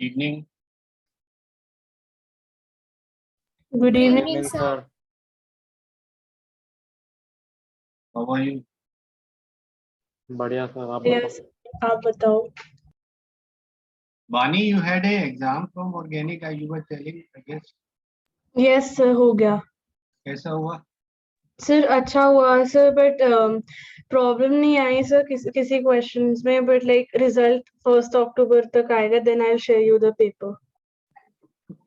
Evening. Good Good evening. evening, sir. How are you? बढ़िया sir, आप Yes, बताओ। आप बताओ. Bani, you had a exam from organic. You were telling, I guess. Yes, sir, हो गया. कैसा हुआ? सर अच्छा हुआ सर, बट प्रॉब्लम नहीं आई सर किसी क्वेश्चंस में, बट लाइक रिजल्ट 1 अक्टूबर तक आएगा, then I will share you the paper.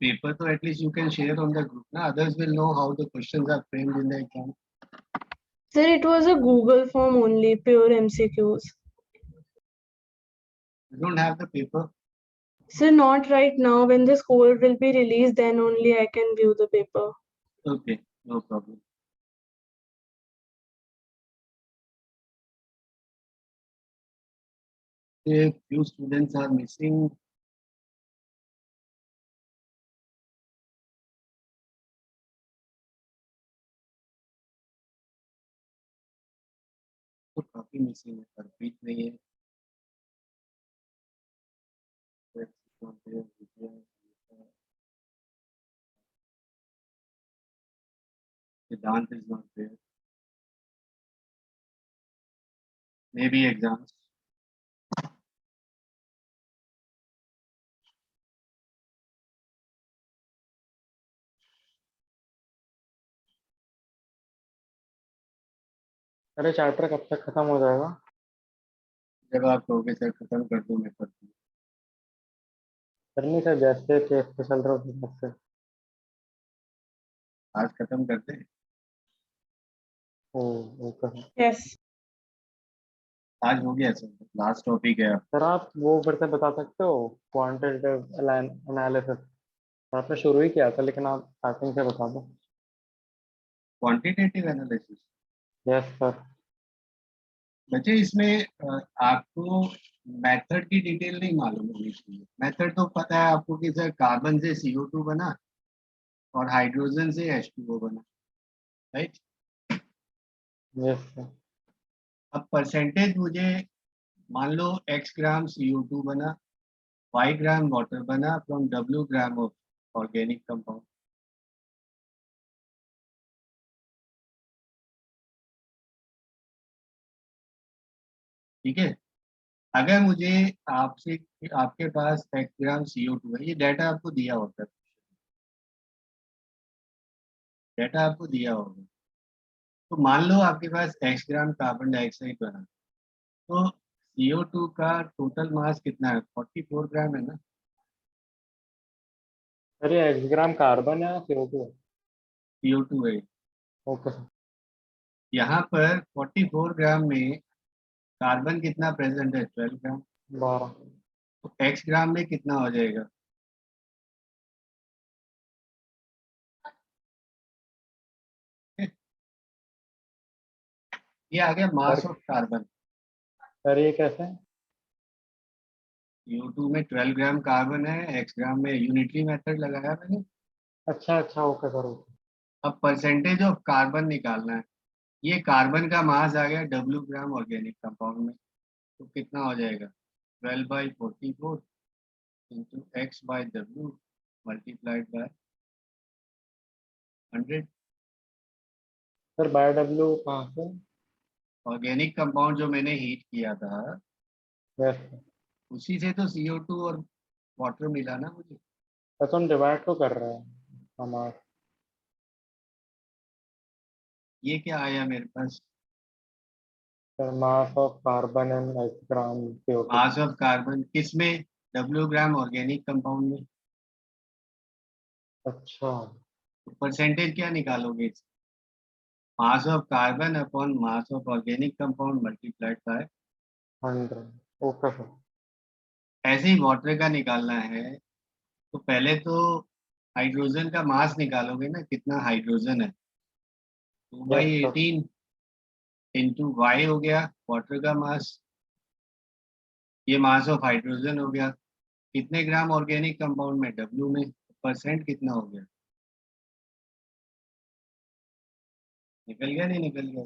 Paper, so at least you can share on the group. Na? Others will know how the questions are framed in the exam. Sir, it was a Google form only, pure MCQs. You don't have the paper. Sir, not right now. When this code will be released, then only I can view the paper. Okay, no problem. A few students are missing. तो काफी missing है, पर बीच में ये Siddhant is not there. Maybe exams. अरे chapter कब तक खत्म हो जाएगा? जब आप कहोगे सर खत्म कर दो, मैं कर दूँ. सर नहीं सर, जैसे केस पे चल रहा है उस से। आज खत्म करते हैं. Okay sir. Yes. आज हो गया सर, लास्ट टॉपिक है. सर आप वो फिर से बता सकते हो, क्वांटिटेटिव एनालिसिस आपने शुरू ही किया था, लेकिन आप स्टार्टिंग से बता दो। Quantitative analysis. Yes sir. बच्चे इसमें आपको मेथड की डिटेल नहीं मालूम होनी चाहिए. मेथड तो पता है आपको कि सर कार्बन से CO2 बना और हाइड्रोजन से H2O बना, राइट. Yes sir. अब परसेंटेज मुझे मान लो X ग्राम CO2 बना, Y ग्राम वाटर बना from W gram of organic compound. ठीक है. अगर मुझे आपसे आपके पास X ग्राम CO2 है, ये डाटा आपको दिया होता है, डाटा आपको दिया होगा. तो मान लो आपके पास X ग्राम कार्बन डाइऑक्साइड बना, तो CO2 का टोटल मास कितना है? 44 ग्राम है ना. सर ये एक्स ग्राम कार्बन है CO2 है? CO2 है. Okay sir. यहाँ पर 44 ग्राम में कार्बन कितना प्रेजेंट है? 12 ग्राम. 12। तो X ग्राम में कितना हो जाएगा? ये आ गया मास सर ऑफ कार्बन. सर ये कैसे है? CO2 में 12 ग्राम कार्बन है, X ग्राम में यूनिटरी मेथड लगाया मैंने. अच्छा अच्छा, ओके सर ओके। अब परसेंटेज ऑफ कार्बन निकालना है. ये कार्बन का मास आ गया W ग्राम ऑर्गेनिक कंपाउंड में. तो कितना हो जाएगा? 12/44 into X/W multiplied by 100. Sir by W कहाँ से? ऑर्गेनिक कंपाउंड जो मैंने हीट किया था, यस सर। उसी से तो CO2 और वाटर मिला ना मुझे. सर तो हम डिवाइड तो कर रहे हैं हमारा। ये क्या आया मेरे पास? Sir mass of carbon in X gram CO2। Mass of carbon किस में? W ग्राम ऑर्गेनिक कंपाउंड में. अच्छा। तो परसेंटेज क्या निकालोगे? मास of carbon upon mass of organic compound multiplied by. 100। Okay sir. ऐसे ही वाटर का निकालना है, तो पहले तो हाइड्रोजन का मास निकालोगे ना, कितना हाइड्रोजन है. 2 by yes sir. 18 into Y हो गया वाटर का मास. ये मास ऑफ हाइड्रोजन हो गया. कितने ग्राम ऑर्गेनिक कंपाउंड में? W में. परसेंट कितना हो गया? निकल गया नहीं निकल गया?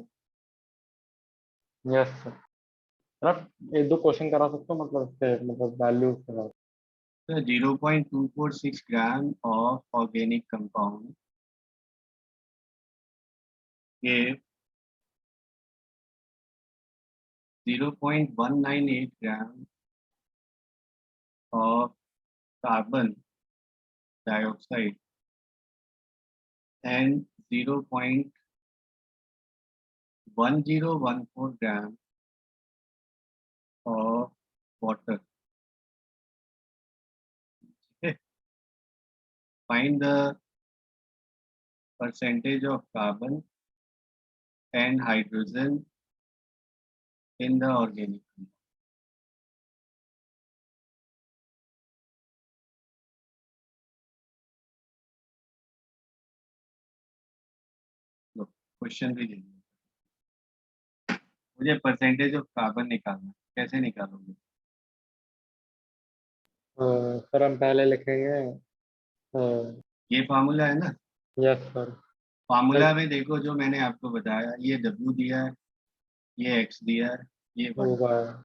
Yes sir. सर आप एक दो क्वेश्चन करा सकते हो, मतलब इससे मतलब वैल्यू के साथ। So 0.246 gram of organic compound gave 0.198 gram of carbon dioxide and 0.1014 gram of water. Okay. Find the percentage of carbon and hydrogen in the organic compound. Question भी देखिए, मुझे परसेंटेज ऑफ कार्बन निकालना है, कैसे निकालोगे? Sir हम पहले लिखेंगे ये फार्मूला है ना, यस सर। फार्मूला में देखो जो मैंने आपको बताया, ये W दिया है, ये X दिया है, ये Y। होगा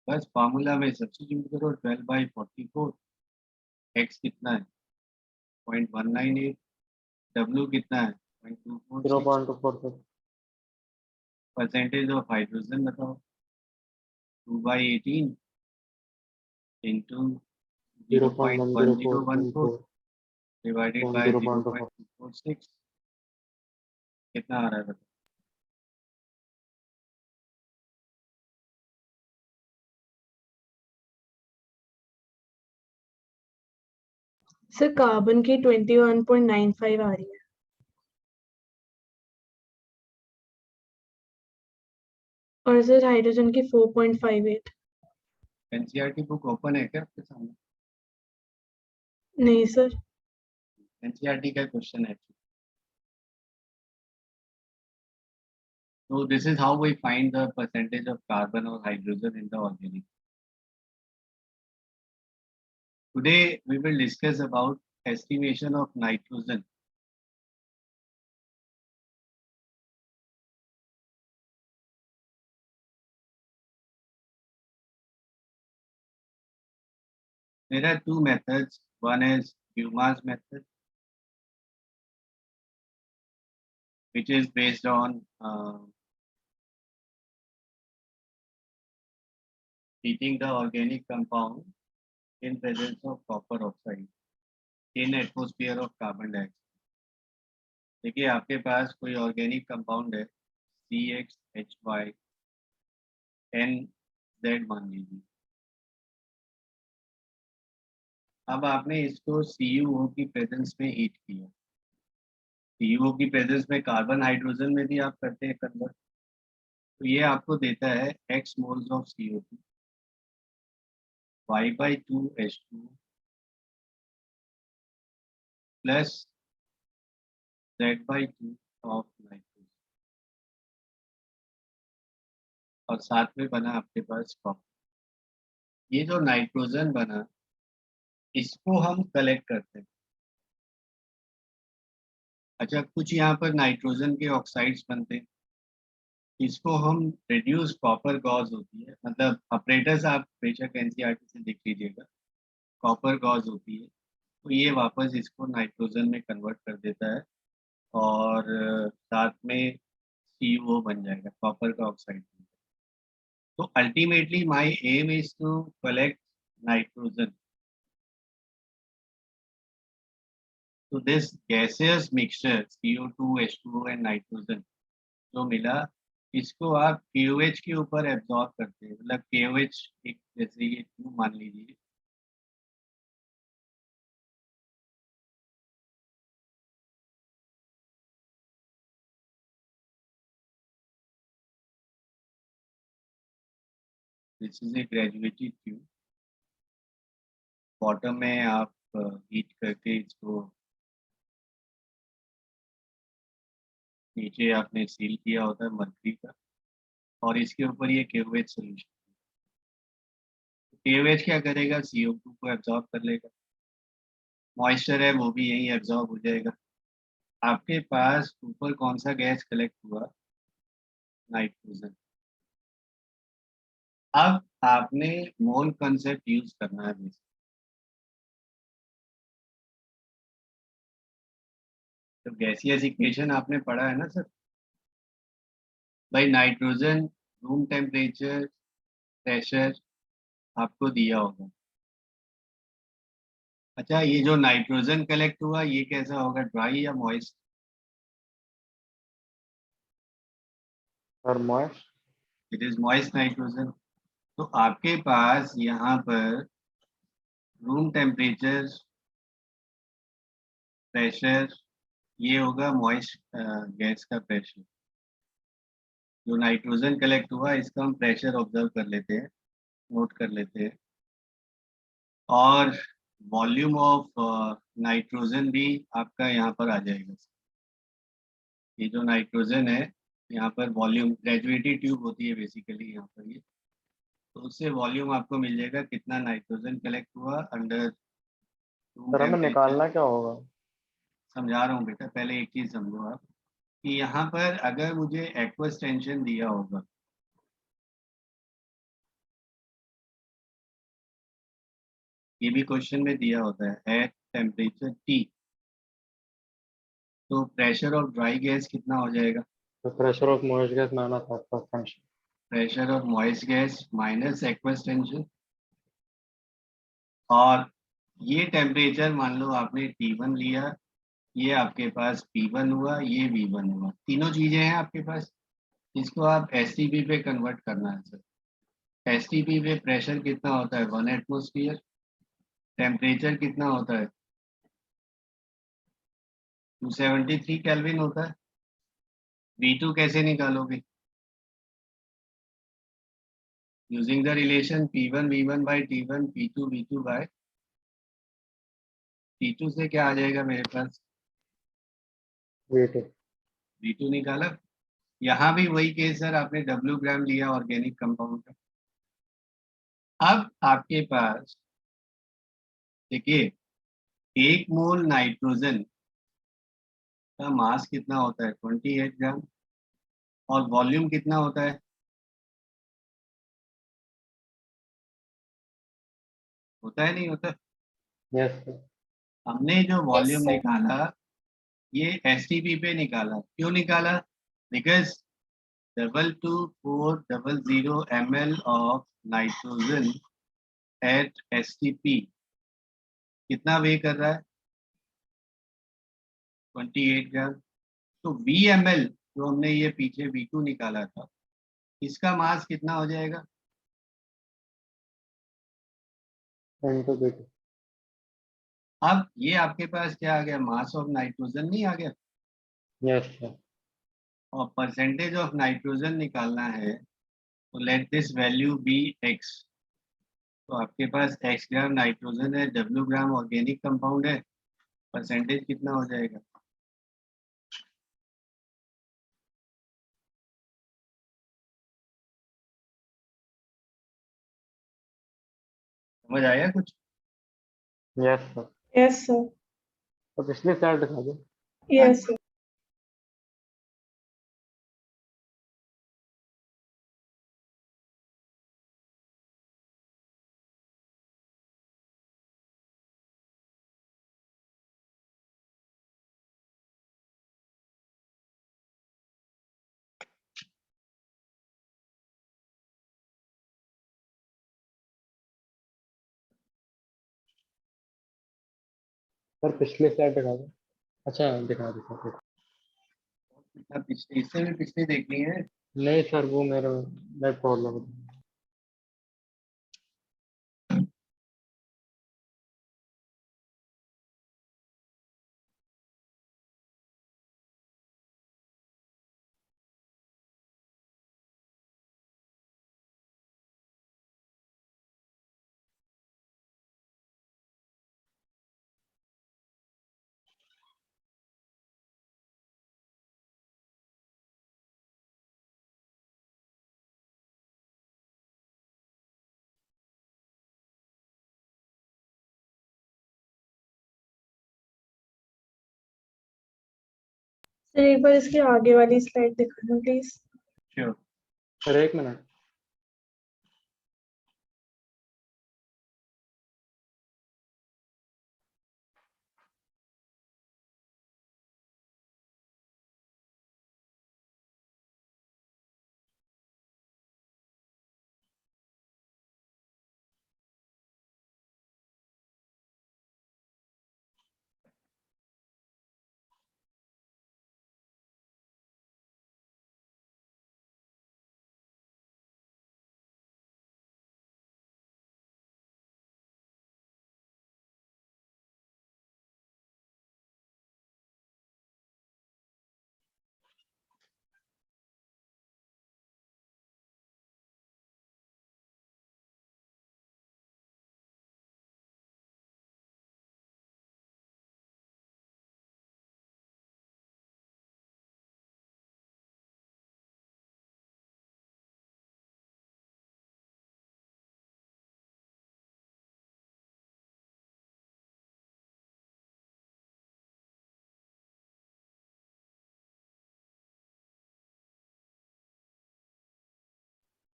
बस फार्मूला में सब्स्टिट्यूट करो, 12/44। X कितना है 0.198, W कितना है 0.246, 0.246 परसेंटेज ऑफ हाइड्रोजन बताओ 2/18 इंटू 0.1014 0.1014 डिवाइडेड बाय 0.246 0.246, कितना आ रहा है बताओ? सर कार्बन की 21.95 आ रही है और सर हाइड्रोजन की 4.58। एनसीईआरटी बुक ओपन है क्या आपके सामने? नहीं सर। एनसीईआरटी का क्वेश्चन है। So this is how we find the percentage of carbon or hydrogen in the organic. Today we will discuss about estimation of nitrogen. There are two methods. One is Dumas method, which is based on heating the organic compound in presence of copper oxide in atmosphere of carbon dioxide. देखिए आपके पास कोई organic compound है CXHYNZ मान लीजिए। अब आपने इसको CuO की प्रेजेंस में हीट किया। CuO की प्रेजेंस में कार्बन हाइड्रोजन में भी आप करते हैं कन्वर्ट, तो ये आपको देता है X moles of CO2 Y/2H2 plus Z/2 of nitrogen, और साथ में बना आपके पास कॉपर। ये जो नाइट्रोजन बना, इसको हम कलेक्ट करते हैं। अच्छा, कुछ यहाँ पर नाइट्रोजन के ऑक्साइड्स बनते हैं, इसको हम रिड्यूस कॉपर गॉज होती है, मतलब ऑपरेटर्स आप बेशक एनसीईआरटी से देख लीजिएगा, कॉपर गॉज होती है, तो ये वापस इसको नाइट्रोजन में कन्वर्ट कर देता है और साथ में CuO बन जाएगा, कॉपर का ऑक्साइड। तो ultimately my aim is to collect nitrogen. तो this gaseous mixture CO2 H2O and nitrogen जो मिला, इसको आप KOH के ऊपर एब्जॉर्ब करते हैं, मतलब KOH एक जैसे ये ट्यूब मान लीजिए, this is a graduated tube. Bottom में आप हीट करके इसको नीचे आपने सील किया होता है मर्करी का, और इसके ऊपर ये KOH सोल्यूशन। KOH क्या करेगा, CO2 को एब्जॉर्ब कर लेगा, मॉइस्चर है वो भी यहीं एब्जॉर्ब हो जाएगा। आपके पास ऊपर कौन सा गैस कलेक्ट हुआ, नाइट्रोजन। अब आपने मोल कंसेप्ट यूज करना है बेसिक। तो गैसियस इक्वेशन आपने पढ़ा है ना सर भाई। नाइट्रोजन रूम टेम्परेचर प्रेशर आपको दिया होगा। अच्छा ये जो नाइट्रोजन कलेक्ट हुआ ये कैसा होगा, ड्राई या मॉइस्ट? और moist. It is moist nitrogen. तो आपके पास यहाँ पर रूम टेम्परेचर प्रेशर ये होगा मॉइस्ट गैस का प्रेशर। जो नाइट्रोजन कलेक्ट हुआ इसका हम प्रेशर ऑब्जर्व कर लेते हैं, नोट कर लेते हैं। और वॉल्यूम ऑफ नाइट्रोजन भी आपका यहाँ पर आ जाएगा। ये जो नाइट्रोजन है यहाँ पर वॉल्यूम, ग्रेजुएटेड ट्यूब होती है बेसिकली यहाँ पर ये, तो उससे वॉल्यूम आपको मिल जाएगा कितना नाइट्रोजन कलेक्ट हुआ अंडर रूम सर हमें टेम्परेचर। निकालना क्या होगा? समझा रहा हूँ बेटा, पहले एक चीज समझो आप कि यहाँ पर अगर मुझे एक्वस टेंशन दिया होगा, ये भी क्वेश्चन में दिया होता है एट टेम्परेचर टी, तो प्रेशर ऑफ ड्राई गैस कितना हो जाएगा? तो pressure of moist gas minus aqueous tension. Pressure of moist gas minus aqueous tension. और ये टेम्परेचर मान लो आपने T1 लिया, ये आपके पास P1 हुआ, ये V1 हुआ, तीनों चीजें हैं आपके पास। इसको आप एसटीपी पे कन्वर्ट करना है सर। एसटीपी पे प्रेशर कितना होता है? 1 एटमोस्फियर। टेम्परेचर कितना होता है? 273 केल्विन होता है। V2 कैसे निकालोगे? Using the relation P1 V1 by T1 P2 V2 by T2 से क्या आ जाएगा मेरे पास? V2। V2 निकाला। यहाँ भी वही केस सर, आपने W ग्राम लिया ऑर्गेनिक कंपाउंड का। अब आपके पास देखिए 1 मोल नाइट्रोजन का मास कितना होता है? 28 ग्राम। और वॉल्यूम कितना होता है? होता है नहीं होता? Yes sir. हमने जो वॉल्यूम sir. निकाला ये एसटीपी पे निकाला। क्यों निकाला? Because 22400 ml of nitrogen eight STP कितना वे कर रहा है? 28 ग्राम। तो VML जो हमने ये पीछे V2 निकाला था इसका मास कितना हो जाएगा? Into V2। अब ये आपके पास क्या आ गया? मास ऑफ नाइट्रोजन नहीं आ गया? Yes sir. और परसेंटेज ऑफ नाइट्रोजन निकालना है तो let this value be x। तो आपके पास x ग्राम नाइट्रोजन है, W ग्राम ऑर्गेनिक कंपाउंड है, परसेंटेज कितना हो जाएगा? समझ आया कुछ? Yes sir. Yes, sir. तो पिछली स्लाइड दिखा दो। Yes, sir. सर पिछली स्लाइड दिखा दो। अच्छा दिखा दिखा। अब पिछले, इससे भी पिछले देखनी है। नहीं सर वो मेरा नेट प्रॉब्लम है। सर एक बार इसकी आगे वाली स्लाइड दिखाना प्लीज। श्योर। सर एक मिनट।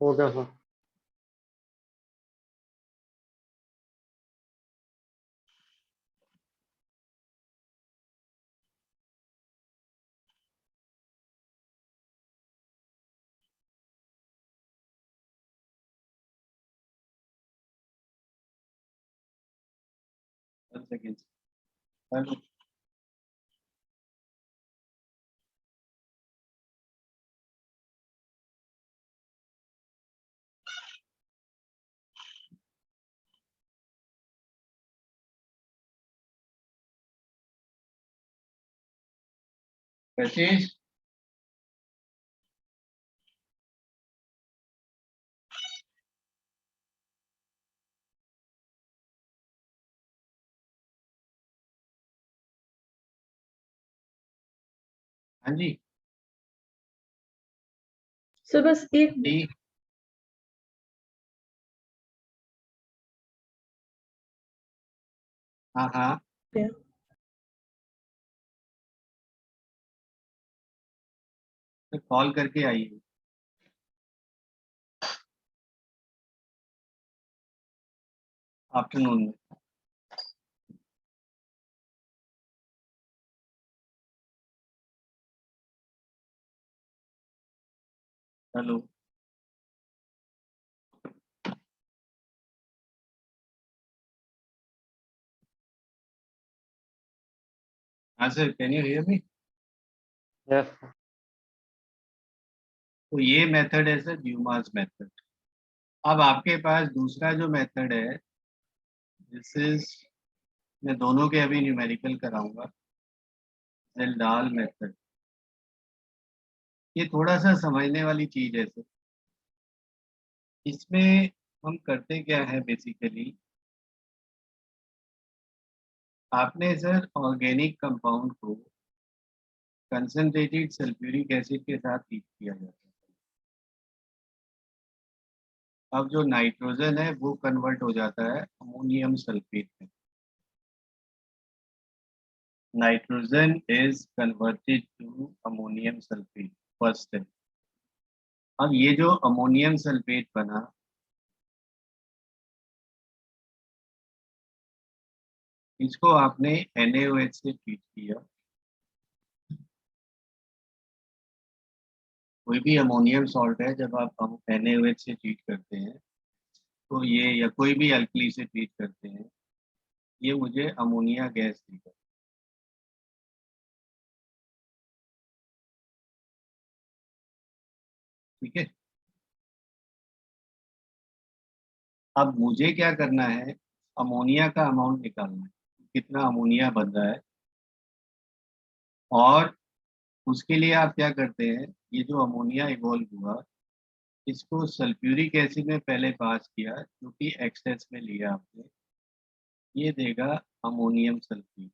हो गया सर। One second. हेलो, कशिश, हाँ जी। सर बस एक डी, हाँ हाँ, तो कॉल करके आइए। आफ्टरनून में। हेलो, हाँ sir, can you hear me? Yes sir. तो ये मेथड है सर ड्यूमास मेथड। अब आपके पास दूसरा जो मेथड है, दिस इज, मैं दोनों के अभी न्यूमेरिकल कराऊंगा, जेल्डाल मेथड। ये थोड़ा सा समझने वाली चीज है सर। इसमें हम करते क्या है बेसिकली, आपने सर ऑर्गेनिक कंपाउंड को कंसंट्रेटेड सल्फ्यूरिक एसिड के साथ हीट किया जाता है। अब जो नाइट्रोजन है वो कन्वर्ट हो जाता है अमोनियम सल्फेट में। Nitrogen is converted to ammonium sulphate, first step. अब ये जो अमोनियम सल्फेट बना, इसको आपने NaOH से ट्रीट किया। कोई भी अमोनियम सॉल्ट है, जब आप NaOH से ट्रीट करते हैं तो ये, या कोई भी अल्कली से ट्रीट करते हैं, ये मुझे अमोनिया गैस देगा। ठीक है। अब मुझे क्या करना है, अमोनिया का अमाउंट निकालना है, कितना अमोनिया बन रहा है। और उसके लिए आप क्या करते हैं, ये जो अमोनिया इवॉल्व हुआ, इसको सल्फ्यूरिक एसिड में पहले पास किया, जो कि एक्सेस में लिया आपने, ये देगा ammonium sulphate,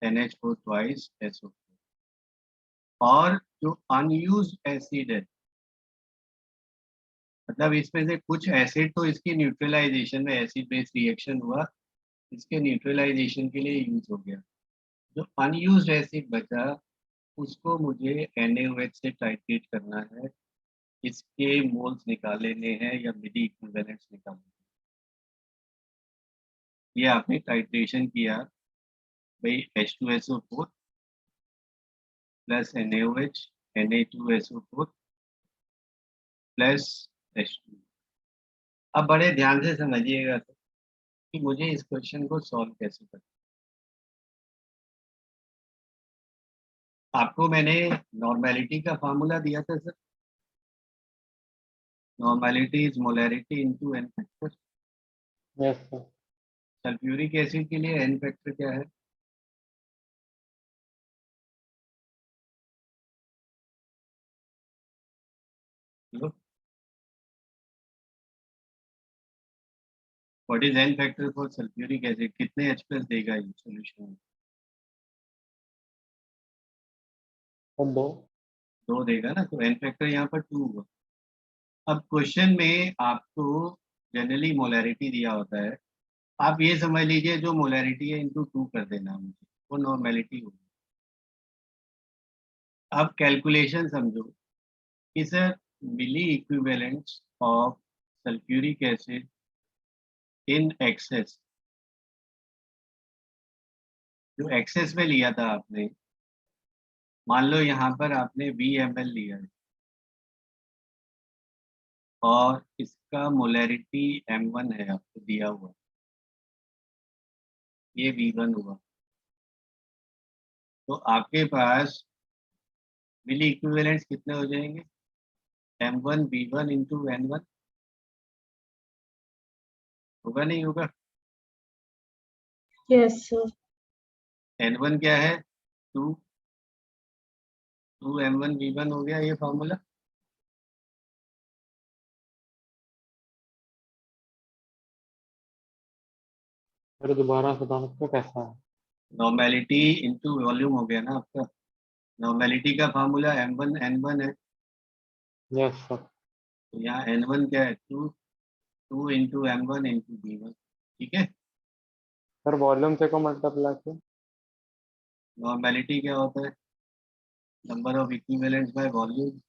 NH4 twice SO4। और जो अनयूज्ड एसिड है, मतलब इसमें से कुछ एसिड तो इसकी न्यूट्रलाइजेशन में, एसिड बेस रिएक्शन हुआ, इसके न्यूट्रलाइजेशन के लिए यूज हो गया। जो अनयूज्ड एसिड बचा, उसको मुझे NaOH से टाइट्रेट करना है, इसके मोल्स निकालने हैं या मिडी इक्विवेलेंट्स निकालने हैं। ये आपने टाइट्रेशन किया भाई, H2SO4 plus NaOH, Na2SO4 plus H2। अब बड़े ध्यान से समझिएगा कि मुझे इस क्वेश्चन को सॉल्व कैसे करना। आपको मैंने नॉर्मेलिटी का फार्मूला दिया था sir. Normality is molarity into N factor. Yes sir. Sulphuric acid के लिए एन फैक्टर क्या है? What is N factor for sulphuric acid? कितने H प्लस देगा ये सॉल्यूशन में? और दो। 2 देगा ना, तो एन फैक्टर यहाँ पर 2 होगा। अब क्वेश्चन में आपको जनरली मोलैरिटी दिया होता है, आप ये समझ लीजिए जो मोलैरिटी है इनटू 2 कर देना मुझे, वो नॉर्मेलिटी होगी। अब कैलकुलेशन समझो, कि sir milliequivalents of sulphuric acid in excess, जो एक्सेस में लिया था आपने, मान लो यहाँ पर आपने VmL लिया है और इसका मोलैरिटी M1 है आपको दिया हुआ, ये V1 हुआ, तो आपके पास मिली इक्विवेलेंट्स कितने हो जाएंगे? M1 V1 इंटू N1, होगा नहीं होगा? Yes, sir. N1 क्या है? 2 M1 V1 हो गया ये फॉर्मूला। फिर दोबारा से बताना तो कैसा है? नॉर्मेलिटी इंटू वॉल्यूम हो गया ना आपका। नॉर्मेलिटी का फार्मूला M1 N1 है, यस सर। तो यहाँ N1 क्या है? 2 इंटू M1 इंटू V1, ठीक है। सर वॉल्यूम से को मल्टीप्लाई किया। नॉर्मेलिटी क्या होता है? Number of equivalents by volume.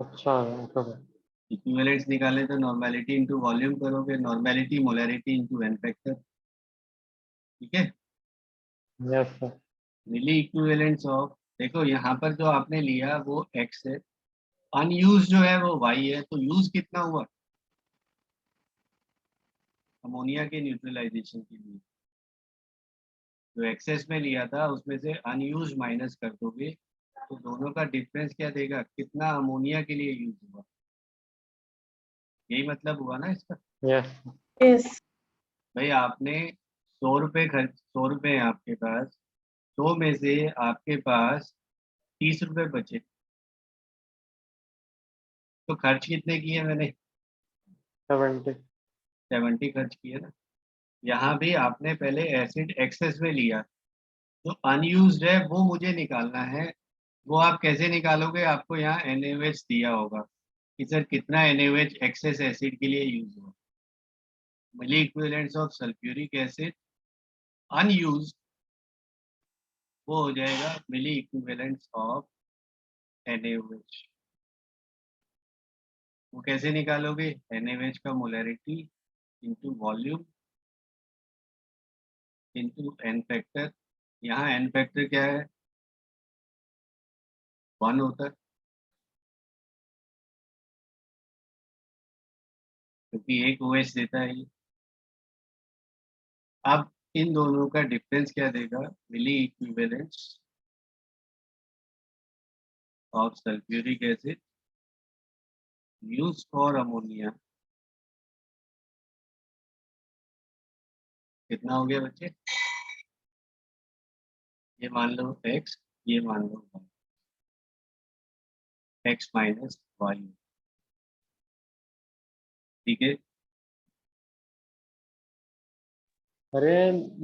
अच्छा ओके सर। इक्विवेलेंट्स निकाले तो नॉर्मेलिटी इंटू वॉल्यूम करोगे, normality molarity into N factor, ठीक है। Yes sir. Milliequivalents of, देखो यहाँ पर जो आपने लिया वो X है, अनयूज जो है वो Y है, तो यूज कितना हुआ अमोनिया के न्यूट्रलाइजेशन के लिए? जो एक्सेस में लिया था उसमें से अनयूज माइनस कर दोगे तो दोनों का डिफरेंस क्या देगा, कितना अमोनिया के लिए यूज हुआ, यही मतलब हुआ ना इसका। Yes Yes. भाई आपने 100 रुपये खर्च, 100 रुपये हैं आपके पास, 100 में से आपके पास 30 रुपये बचे, तो खर्च कितने किए मैंने? 70। 70 खर्च किए ना। यहाँ भी आपने पहले एसिड एक्सेस में लिया, जो अनयूज्ड है वो मुझे निकालना है। वो आप कैसे निकालोगे? आपको यहाँ NaOH दिया होगा कि सर कितना NaOH एक्सेस एसिड के लिए यूज हुआ। Milliequivalents of sulphuric acid unused, वो हो जाएगा मिली इक्विवेलेंट्स ऑफ NaOH। वो कैसे निकालोगे? NaOH का molarity into volume into N factor. यहाँ एन फैक्टर क्या है? 1 होता है, क्योंकि एक OH देता है ये। अब इन दोनों का डिफरेंस क्या देगा? Milliequivalents of sulphuric acid use for ammonia, कितना हो गया बच्चे? ये मान लो X, ये मान लो Y, X माइनस Y, ठीक है। अरे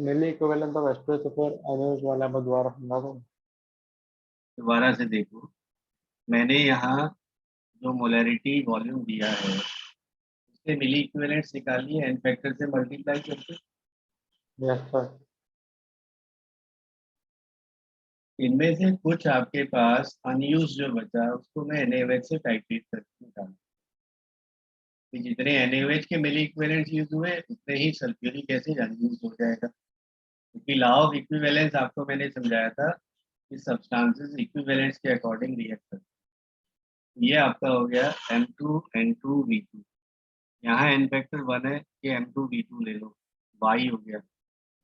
मिली इक्विवेलेंट ऑफ एस्ट्रेस तो फिर अनयूज वाला मैं दोबारा समझा दूँ। दोबारा से देखो, मैंने यहाँ जो मोलैरिटी वॉल्यूम दिया है उससे मिली इक्विवेलेंट्स निकालिए एन फैक्टर से मल्टीप्लाई करके। Yes sir. इनमें से कुछ आपके पास अनयूज जो बचा उसको मैं NaOH से टाइट्रेट करके निकालूँ, कि जितने NaOH के मिली इक्विवेलेंट्स यूज हुए उतने ही सल्फ्यूरिक एसिड अनयूज हो जाएगा, क्योंकि लॉ ऑफ इक्विवेलेंस आपको मैंने समझाया था कि सब्सटेंसेस इक्विवेलेंट्स के अकॉर्डिंग रिएक्ट करते हैं। ये आपका हो गया M2N2V2, यहाँ एन फैक्टर 1 है, ये M2V2 ले लो, Y हो गया।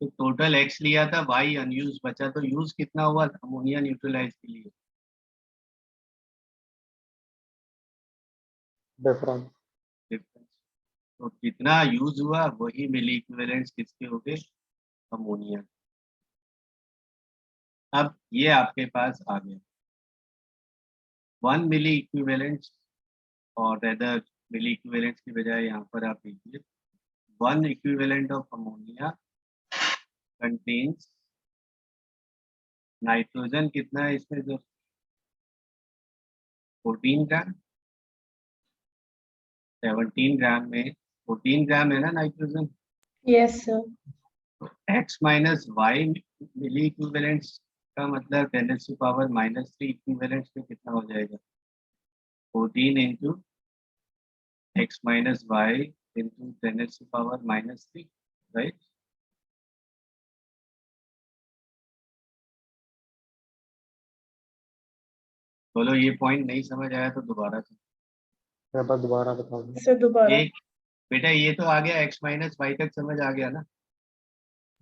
तो टोटल X लिया था, Y अनयूज बचा, तो यूज कितना हुआ अमोनिया न्यूट्रलाइज के लिए? डिफरेंस। डिफरेंस। तो जितना यूज हुआ वही मिली इक्विवेलेंट्स किसके हो गए? अमोनिया। अब ये आपके पास आ गया 1 मिली इक्विवेलेंट्स, और रेदर मिली इक्विवेलेंट्स की बजाय यहाँ पर आप लिखिए 1 equivalent of ammonia contains nitrogen, कितना है इसमें? जो 14 ग्राम, 17 ग्राम में 14 ग्राम है ना nitrogen. Yes, sir. X minus Y milliequivalents का मतलब 10⁻³ -3 इक्विवेलेंट्स में कितना हो जाएगा? 14 into x minus y into 10 to the power minus 3, right? बोलो ये पॉइंट नहीं समझ आया तो दोबारा से। एक बार दोबारा बता दो। सर दोबारा। एक बेटा ये तो आ गया x माइनस वाई तक समझ आ गया ना?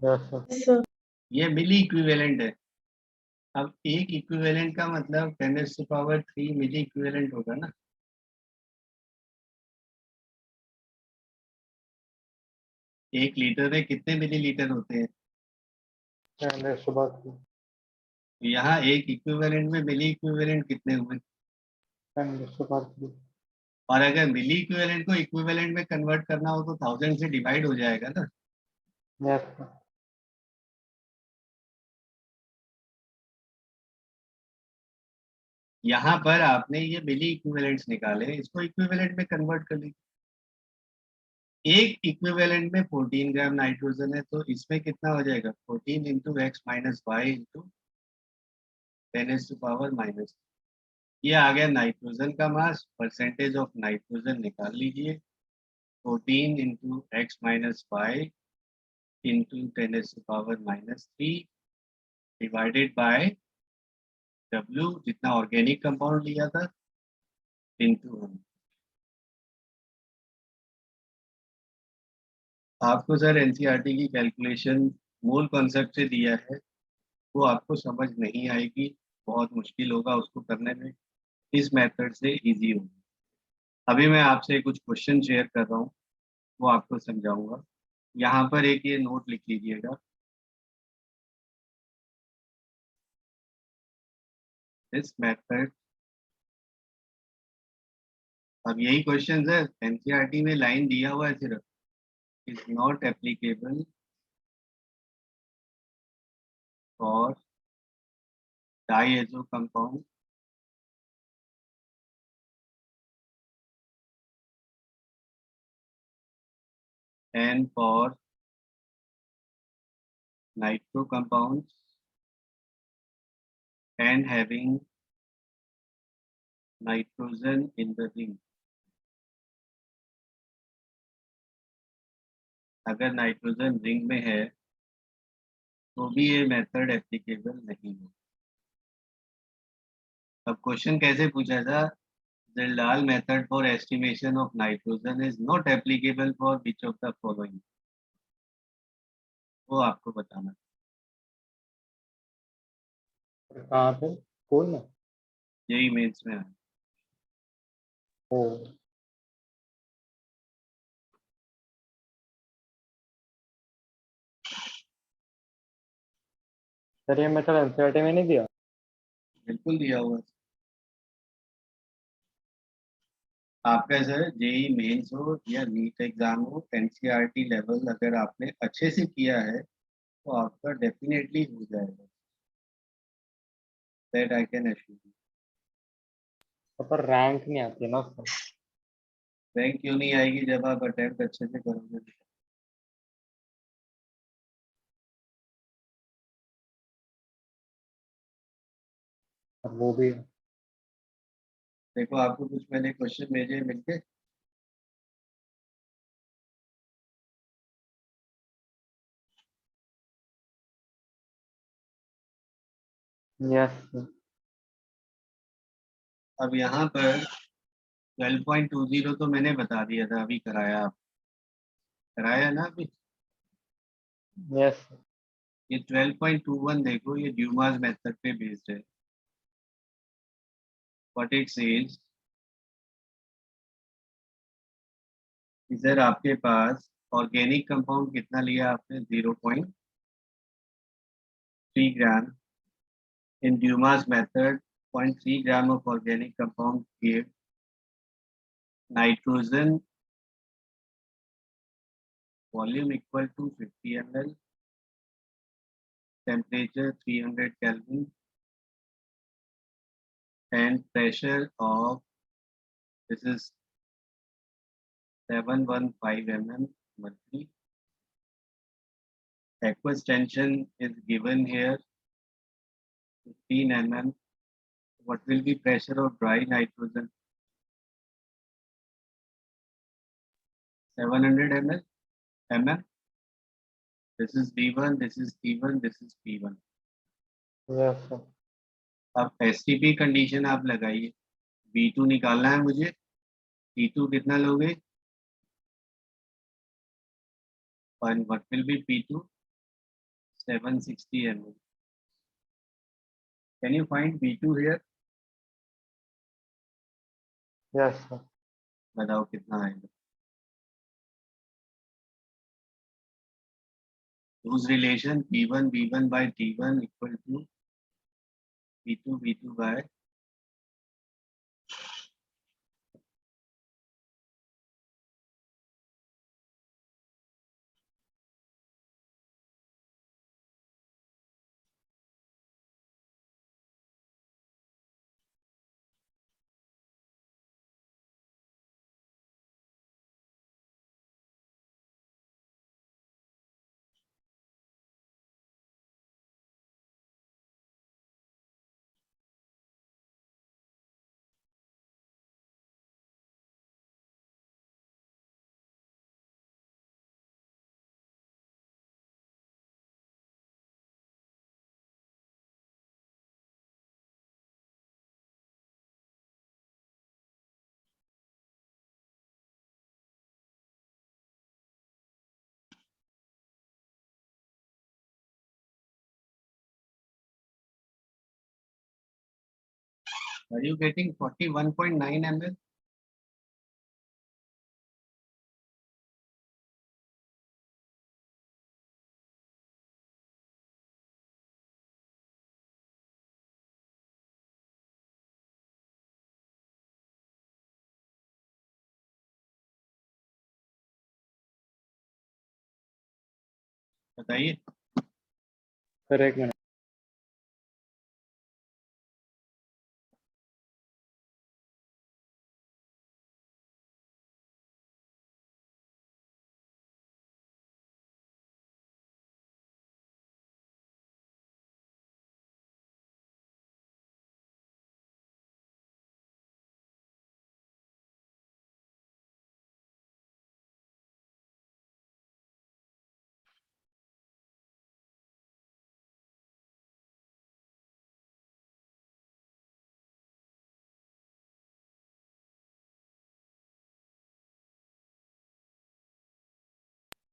Yes sir. सर ये मिली इक्विवेलेंट है। अब एक इक्विवेलेंट का मतलब 10 to the power 3 milliequivalent होगा ना? एक लीटर में कितने मिलीलीटर होते हैं? 10 सुबह की। तो यहाँ एक इक्विवेलेंट में मिली इक्विवेलेंट कितने हुए? 10 सुबह की। और अगर मिली इक्विवेलेंट को इक्विवेलेंट में कन्वर्ट करना हो तो 1000 से डिवाइड हो जाएगा ना? Yes sir. यहाँ पर आपने ये मिली इक्विवेलेंट्स निकाले, इसको इक्विवेलेंट में कन्वर्ट कर ली। एक इक्विवेलेंट में 14 ग्राम नाइट्रोजन है, तो इसमें कितना हो जाएगा? 14 into X minus Y into 10 to the power minus. ये आ गया नाइट्रोजन का मास। परसेंटेज ऑफ नाइट्रोजन निकाल लीजिए। 14 into X minus Y into 10 to the power minus 3 divided by W, जितना ऑर्गेनिक कंपाउंड लिया था, इंटू 100। आपको सर एनसीईआरटी की कैलकुलेशन मूल कॉन्सेप्ट से दिया है, वो आपको समझ नहीं आएगी, बहुत मुश्किल होगा उसको करने में। इस मेथड से इजी होगा। अभी मैं आपसे कुछ क्वेश्चन शेयर कर रहा हूँ, वो आपको समझाऊंगा। यहाँ पर एक ये नोट लिख लीजिएगा। दिस मेथड, अब यही क्वेश्चन है, एनसीईआरटी में लाइन दिया हुआ है सिर्फ, is not applicable for diazo compound and for nitro compounds and having nitrogen in the ring। अगर नाइट्रोजन रिंग में है तो भी ये मेथड एप्लीकेबल नहीं है। अब क्वेश्चन कैसे पूछा था? Zildal method for estimation of nitrogen is not applicable for which of the following? वो आपको बताना। कहाँ पे? स्कूल में? यही मेंस में है। ओ सर, ये मेथड एनसीईआरटी में नहीं दिया? बिल्कुल दिया हुआ है। आपका सर जेई मेंस हो या नीट एग्जाम हो, एनसीईआरटी लेवल अगर आपने अच्छे से किया है तो आपका डेफिनेटली हो जाएगा। That I can assure you. तो पर रैंक नहीं आती है ना उसमें। रैंक क्यों नहीं आएगी जब आप अटेम्प्ट अच्छे से करोगे? और वो भी है। देखो आपको कुछ मैंने क्वेश्चन भेजे मिलके। यस। अब यहाँ पर 12.20 तो मैंने बता दिया था, अभी कराया आप, कराया ना अभी। यस। ये 12.21 देखो, ये ड्यूमास मेथड पे बेस्ड है। व्हाट इट सेज, इधर आपके पास ऑर्गेनिक कंपाउंड कितना लिया आपने? 0.3 gram. In Dumas method 0.3 gram of organic compound give nitrogen volume equal to 50 ml, temperature 300 Kelvin, and pressure of, this is 715 mm mercury. Aqueous tension is given here 15 mm. What will be pressure of dry nitrogen? 700 mm. This is B1, this is P1, this is P1. Yes sir. अब STP condition आप लगाइए, B2 निकालना है मुझे, P2 कितना लोगे? What will be P2? 760 mm. Can you find B2 here? Yes sir. बताओ कितना आएगा? Use relation P1 B1 by T1 equal to P2 B2 by Are you getting 41.9 ml? बताइए। सर एक minute.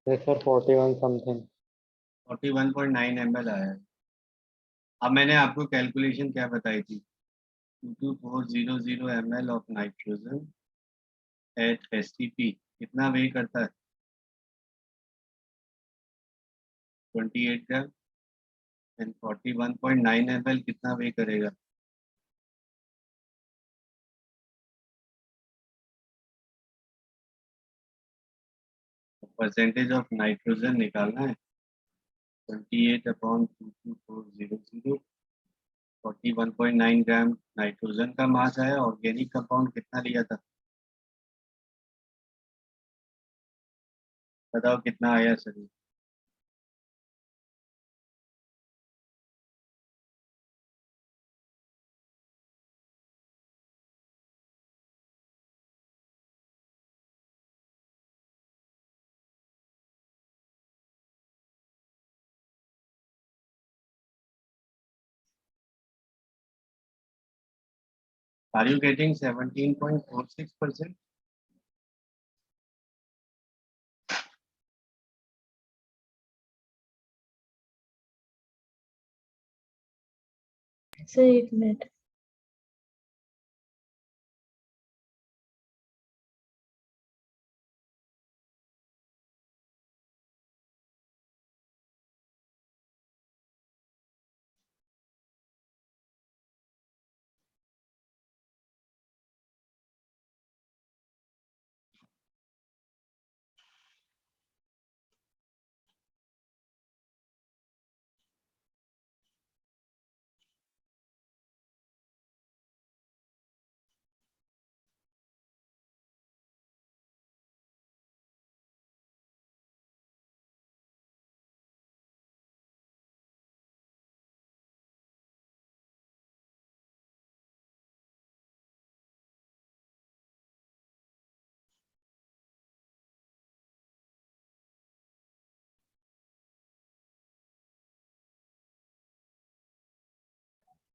Yes sir 41 something. 41.9 ml आया है। अब मैंने आपको कैलकुलेशन क्या बताई थी? 22400 ml of nitrogen at STP कितना वेट करता है? 28 ग्राम एंड 41.9 ml कितना वेट करेगा? परसेंटेज ऑफ नाइट्रोजन निकालना है। 28/22400 41.9 ग्राम नाइट्रोजन का मास है। ऑर्गेनिक कंपाउंड कितना लिया था? बताओ कितना आया sir? Are you getting 17.46%? Sir एक मिनट।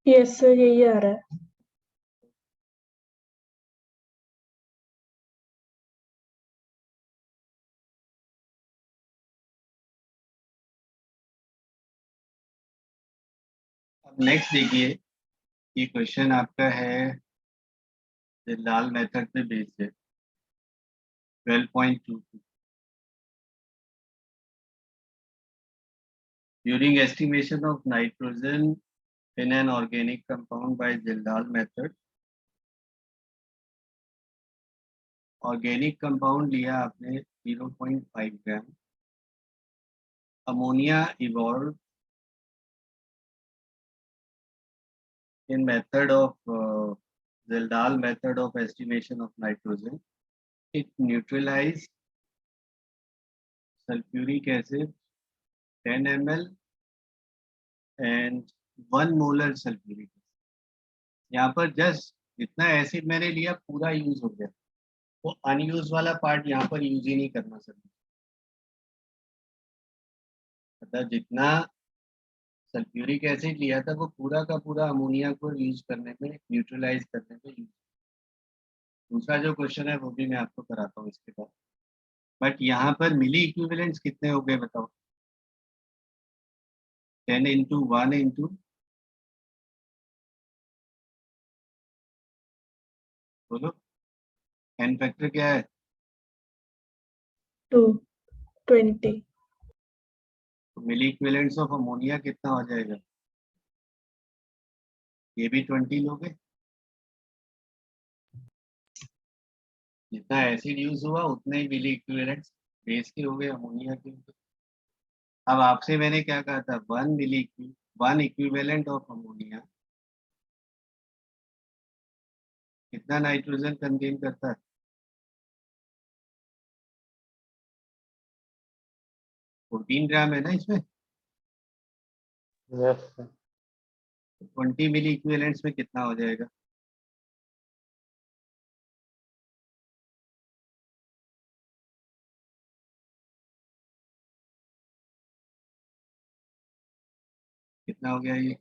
यस सर, यही आ रहा है। अब नेक्स्ट देखिए, ये क्वेश्चन आपका है लाल मेथड पे बेस्ड है, 12.22। During estimation of nitrogen in an organic compound by Jindal method, organic compound लिया आपने 0.5 gram, ammonia evolve in method of Zildal method of estimation of nitrogen. It neutralized sulfuric acid 10 ml and 1 molar sulfuric acid. यहाँ पर just जितना acid मैंने लिया पूरा use हो गया, वो अनयूज वाला पार्ट यहाँ पर यूज ही नहीं करना सर। मतलब जितना सल्फ्यूरिक एसिड लिया था वो पूरा का पूरा अमोनिया को यूज करने में, न्यूट्रलाइज करने में यूज। दूसरा जो क्वेश्चन है वो भी मैं आपको कराता हूँ इसके बाद। बट यहाँ पर मिली इक्विवेलेंट्स कितने हो गए बताओ? 10 इंटू 1 इंटू, बोलो एन फैक्टर क्या है? 220। तो मिली इक्विवेलेंट्स ऑफ अमोनिया कितना हो जाएगा? ये भी 20 लोगे। जितना एसिड यूज हुआ उतने ही मिली इक्विवेलेंट्स बेस के हो गए अमोनिया के। अब आपसे मैंने क्या कहा था? 1 इक्विवेलेंट ऑफ अमोनिया कितना नाइट्रोजन कंटेन करता है? 14 ग्राम है ना इसमें। Yes sir. 20 मिली इक्विवेलेंट्स में कितना हो जाएगा? कितना हो गया ये?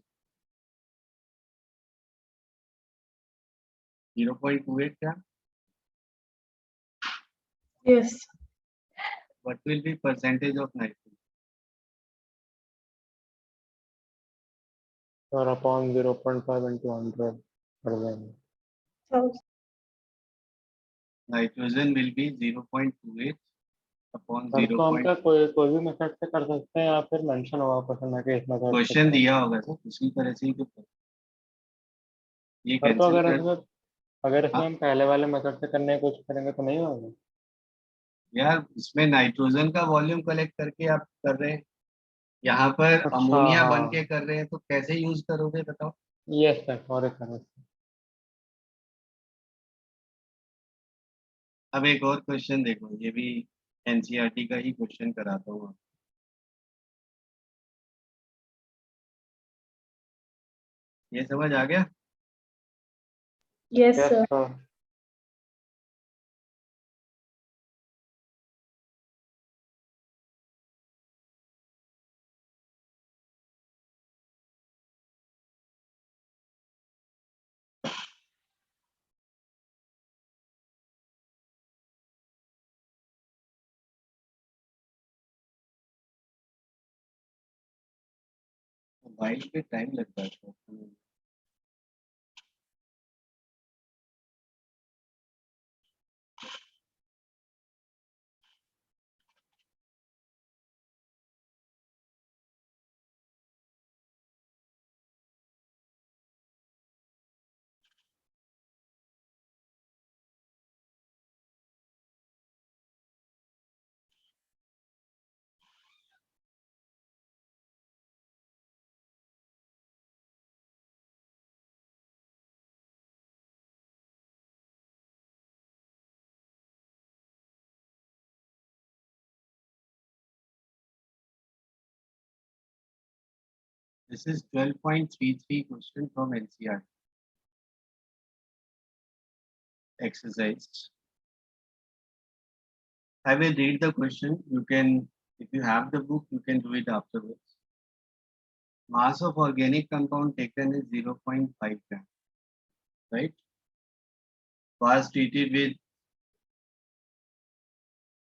0.28 gram. Yes. What will be percentage of nitrogen? Sir upon 0.5 into 100 कर देंगे। Nitrogen will be 0.28 upon sir 0. तो हम क्या कोई भी मेथड से कर सकते हैं या फिर मेंशन होगा क्वेश्चन में कि इस मेथड से क्वेश्चन करें? दिया होगा सर, उसी तरह से ही तो ये सर तो कैंसिल कर। अगर इसमें हाँ हम पहले वाले मेथड से करने की कोशिश करेंगे तो नहीं होगा? यार, इसमें नाइट्रोजन का वॉल्यूम कलेक्ट करके आप कर रहे हैं, यहाँ पर अच्छा अमोनिया बन हाँ। के कर रहे हैं, तो कैसे यूज करोगे बताओ? Yes sir, sorry sir. अब एक और क्वेश्चन देखो, ये भी एनसीईआरटी का ही क्वेश्चन कराता हूँ। ये समझ आ गया? Yes yes sir. Sir. Mobile पे टाइम लगता है। This is 12.33 question from NCERT exercise. I will read the question. You can, if you have the book, you can do it afterwards. mass of organic compound taken is 0.5 gram, right? Was treated with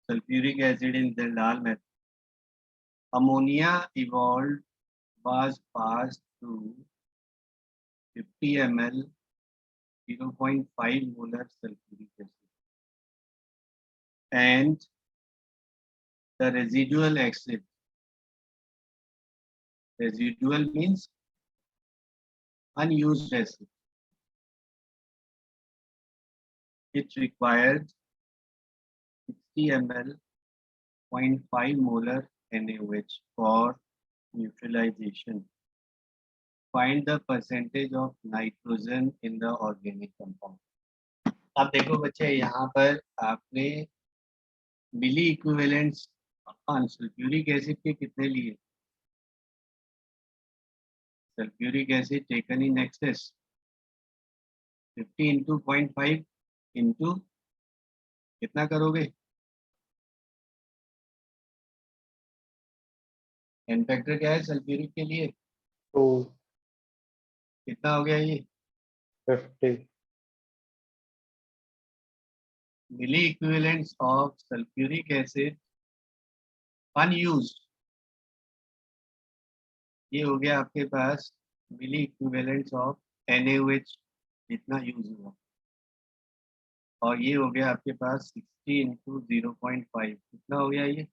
sulfuric acid in Zendal method. Ammonia evolved was passed through 50 ml 0.5 molar sulfuric acid, and the residual acid, residual means unused acid, it required 60 ml 0.5 molar NaOH for neutralization. Find the percentage of nitrogen in the organic compound. अब देखो बच्चे, यहाँ पर आपने मिली equivalents sulphuric acid के कितने लिए? Sulphuric acid taken in excess 50 into 0.5 into कितना करोगे? एन फैक्टर क्या है सल्फ्यूरिक के लिए? 2 कितना हो गया ये? 50 milliequivalents of sulphuric acid unused, ये हो गया आपके पास मिली इक्विवेलेंट्स ऑफ NaOH जितना यूज हुआ, और ये हो गया आपके पास 60 इंटू 0.5 कितना हो गया ये?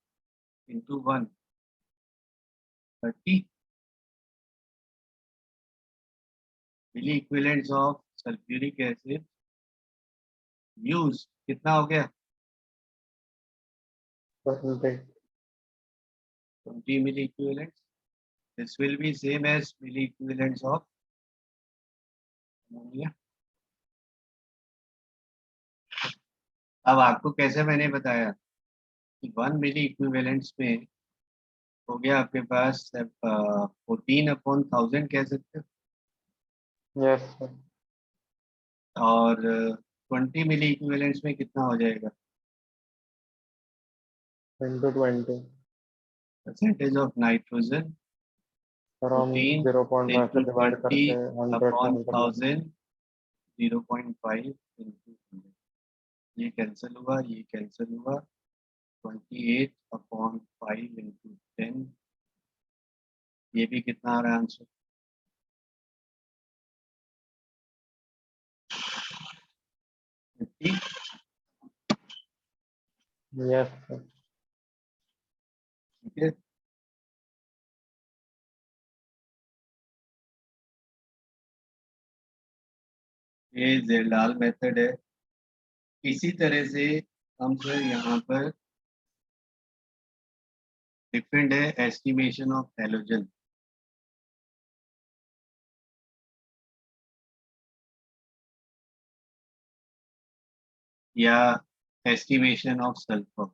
Into 1 30 milliequivalents of sulphuric acid use कितना हो गया? 20 20 milli equivalents. This will be same as milli equivalents of ammonia. अब आपको कैसे मैंने बताया कि 1 मिली इक्विवेलेंट्स में हो गया आपके पास 14/1000 कह सकते हो, यस सर और 20 मिली इक्विवेलेंट्स में कितना हो जाएगा? into 20 percentage of nitrogen sir हम 14 0.5 से into डिवाइड 20 करके 100 से upon मल्टीप्लाई 1000 0.5 into 100. ये कैंसिल हुआ, ये कैंसिल हुआ, 28/5 into 10, ये भी कितना आ रहा है आंसर? ठीक यस सर है। ये जेरलाल मेथड है। इसी तरह से हम सर यहाँ पर डिफरेंट है एस्टिमेशन ऑफ हैलोजन। या एस्टिमेशन ऑफ सल्फर।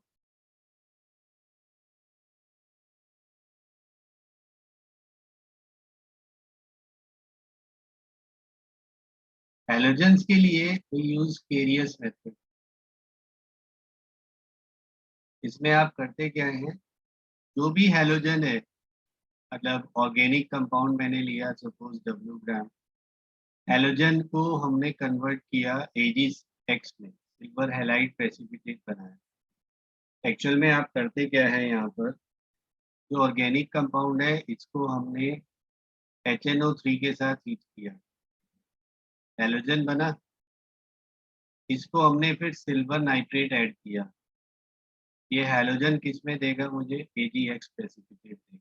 हैलोजन्स के लिए we यूज केरियस मेथड। इसमें आप करते क्या है, जो भी हैलोजन है, मतलब ऑर्गेनिक कंपाउंड मैंने लिया सपोज W ग्राम, हैलोजन को हमने कन्वर्ट किया AgX में, सिल्वर हैलाइड प्रेसिपिटेट बनाया। एक्चुअल में आप करते क्या है, यहाँ पर जो ऑर्गेनिक कंपाउंड है इसको हमने HNO3 के साथ हीट किया, हैलोजन बना, इसको हमने फिर सिल्वर नाइट्रेट ऐड किया, ये हैलोजन किस में देगा मुझे? AgX प्रेसिपिटेट देगा।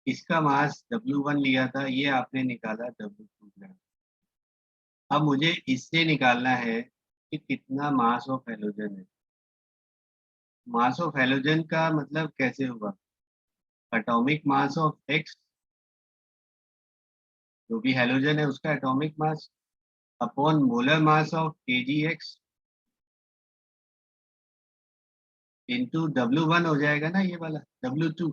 इसका मास W1 लिया था, ये आपने निकाला W2 ग्राम। अब मुझे इससे निकालना है कि कितना मास ऑफ हैलोजन है। मास ऑफ हैलोजन का मतलब कैसे हुआ? एटॉमिक मास ऑफ X, जो भी हैलोजन है उसका atomic mass, upon molar mass of AgX into W1 हो जाएगा ना, ये वाला W2।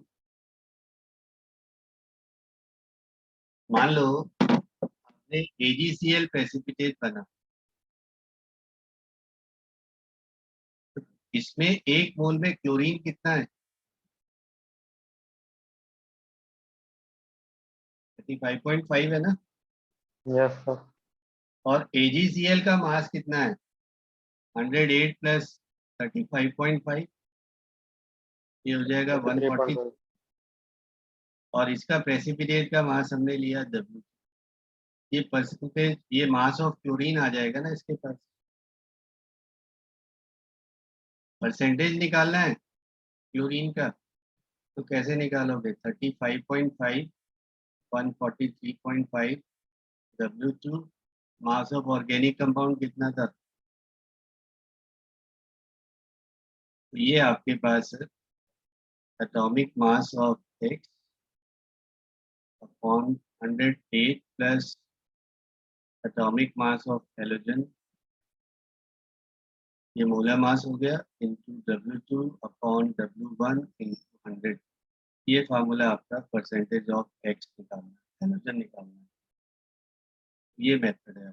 मान लो आपने AgCl प्रेसिपिटेट बना, इसमें 1 मोल में क्लोरीन कितना है? 35.5 है ना। Yes sir. और AgCl का मास कितना है? 108 प्लस 35.5, ये हो जाएगा 140। 3.5। और इसका प्रेसिपिटेट का मास हमने लिया W। ये परसेंटेज, ये मास ऑफ क्लोरीन आ जाएगा ना इसके पास। परसेंटेज निकालना है क्लोरीन का, तो कैसे निकालोगे? 35.5 143.5 W2, mass of organic compound कितना था? तो ये आपके पास atomic mass of X upon 108 plus atomic mass of halogen, ये मोलर मास हो गया, into W2 upon W1 into 100। ये फार्मूला आपका परसेंटेज ऑफ X निकालना है, हैलोजन निकालना है। ये मेथड है।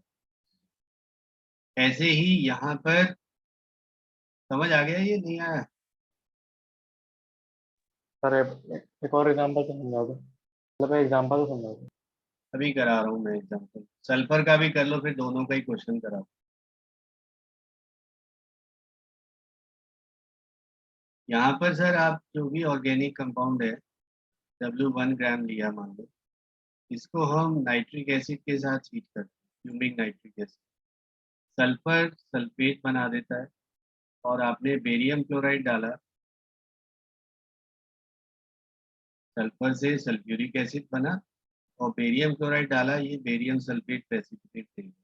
ऐसे ही यहाँ पर समझ आ गया, ये नहीं आया? सर एक और एग्जांपल तो समझा दो, मतलब एग्जांपल तो समझा दो। अभी करा रहा हूँ मैं एग्जाम्पल। सल्फर का भी कर लो, फिर दोनों का ही क्वेश्चन करा। यहाँ पर सर आप जो भी ऑर्गेनिक कंपाउंड है, W1 ग्राम लिया मान लो, इसको हम नाइट्रिक एसिड के साथ हीट करते हैं, फ्यूमिक नाइट्रिक एसिड। सल्फर सल्फेट बना देता है, और आपने बेरियम क्लोराइड डाला, सल्फर से सल्फ्यूरिक एसिड बना, और बेरियम क्लोराइड डाला, ये बेरियम सल्फेट प्रेसिपिटेट देगा।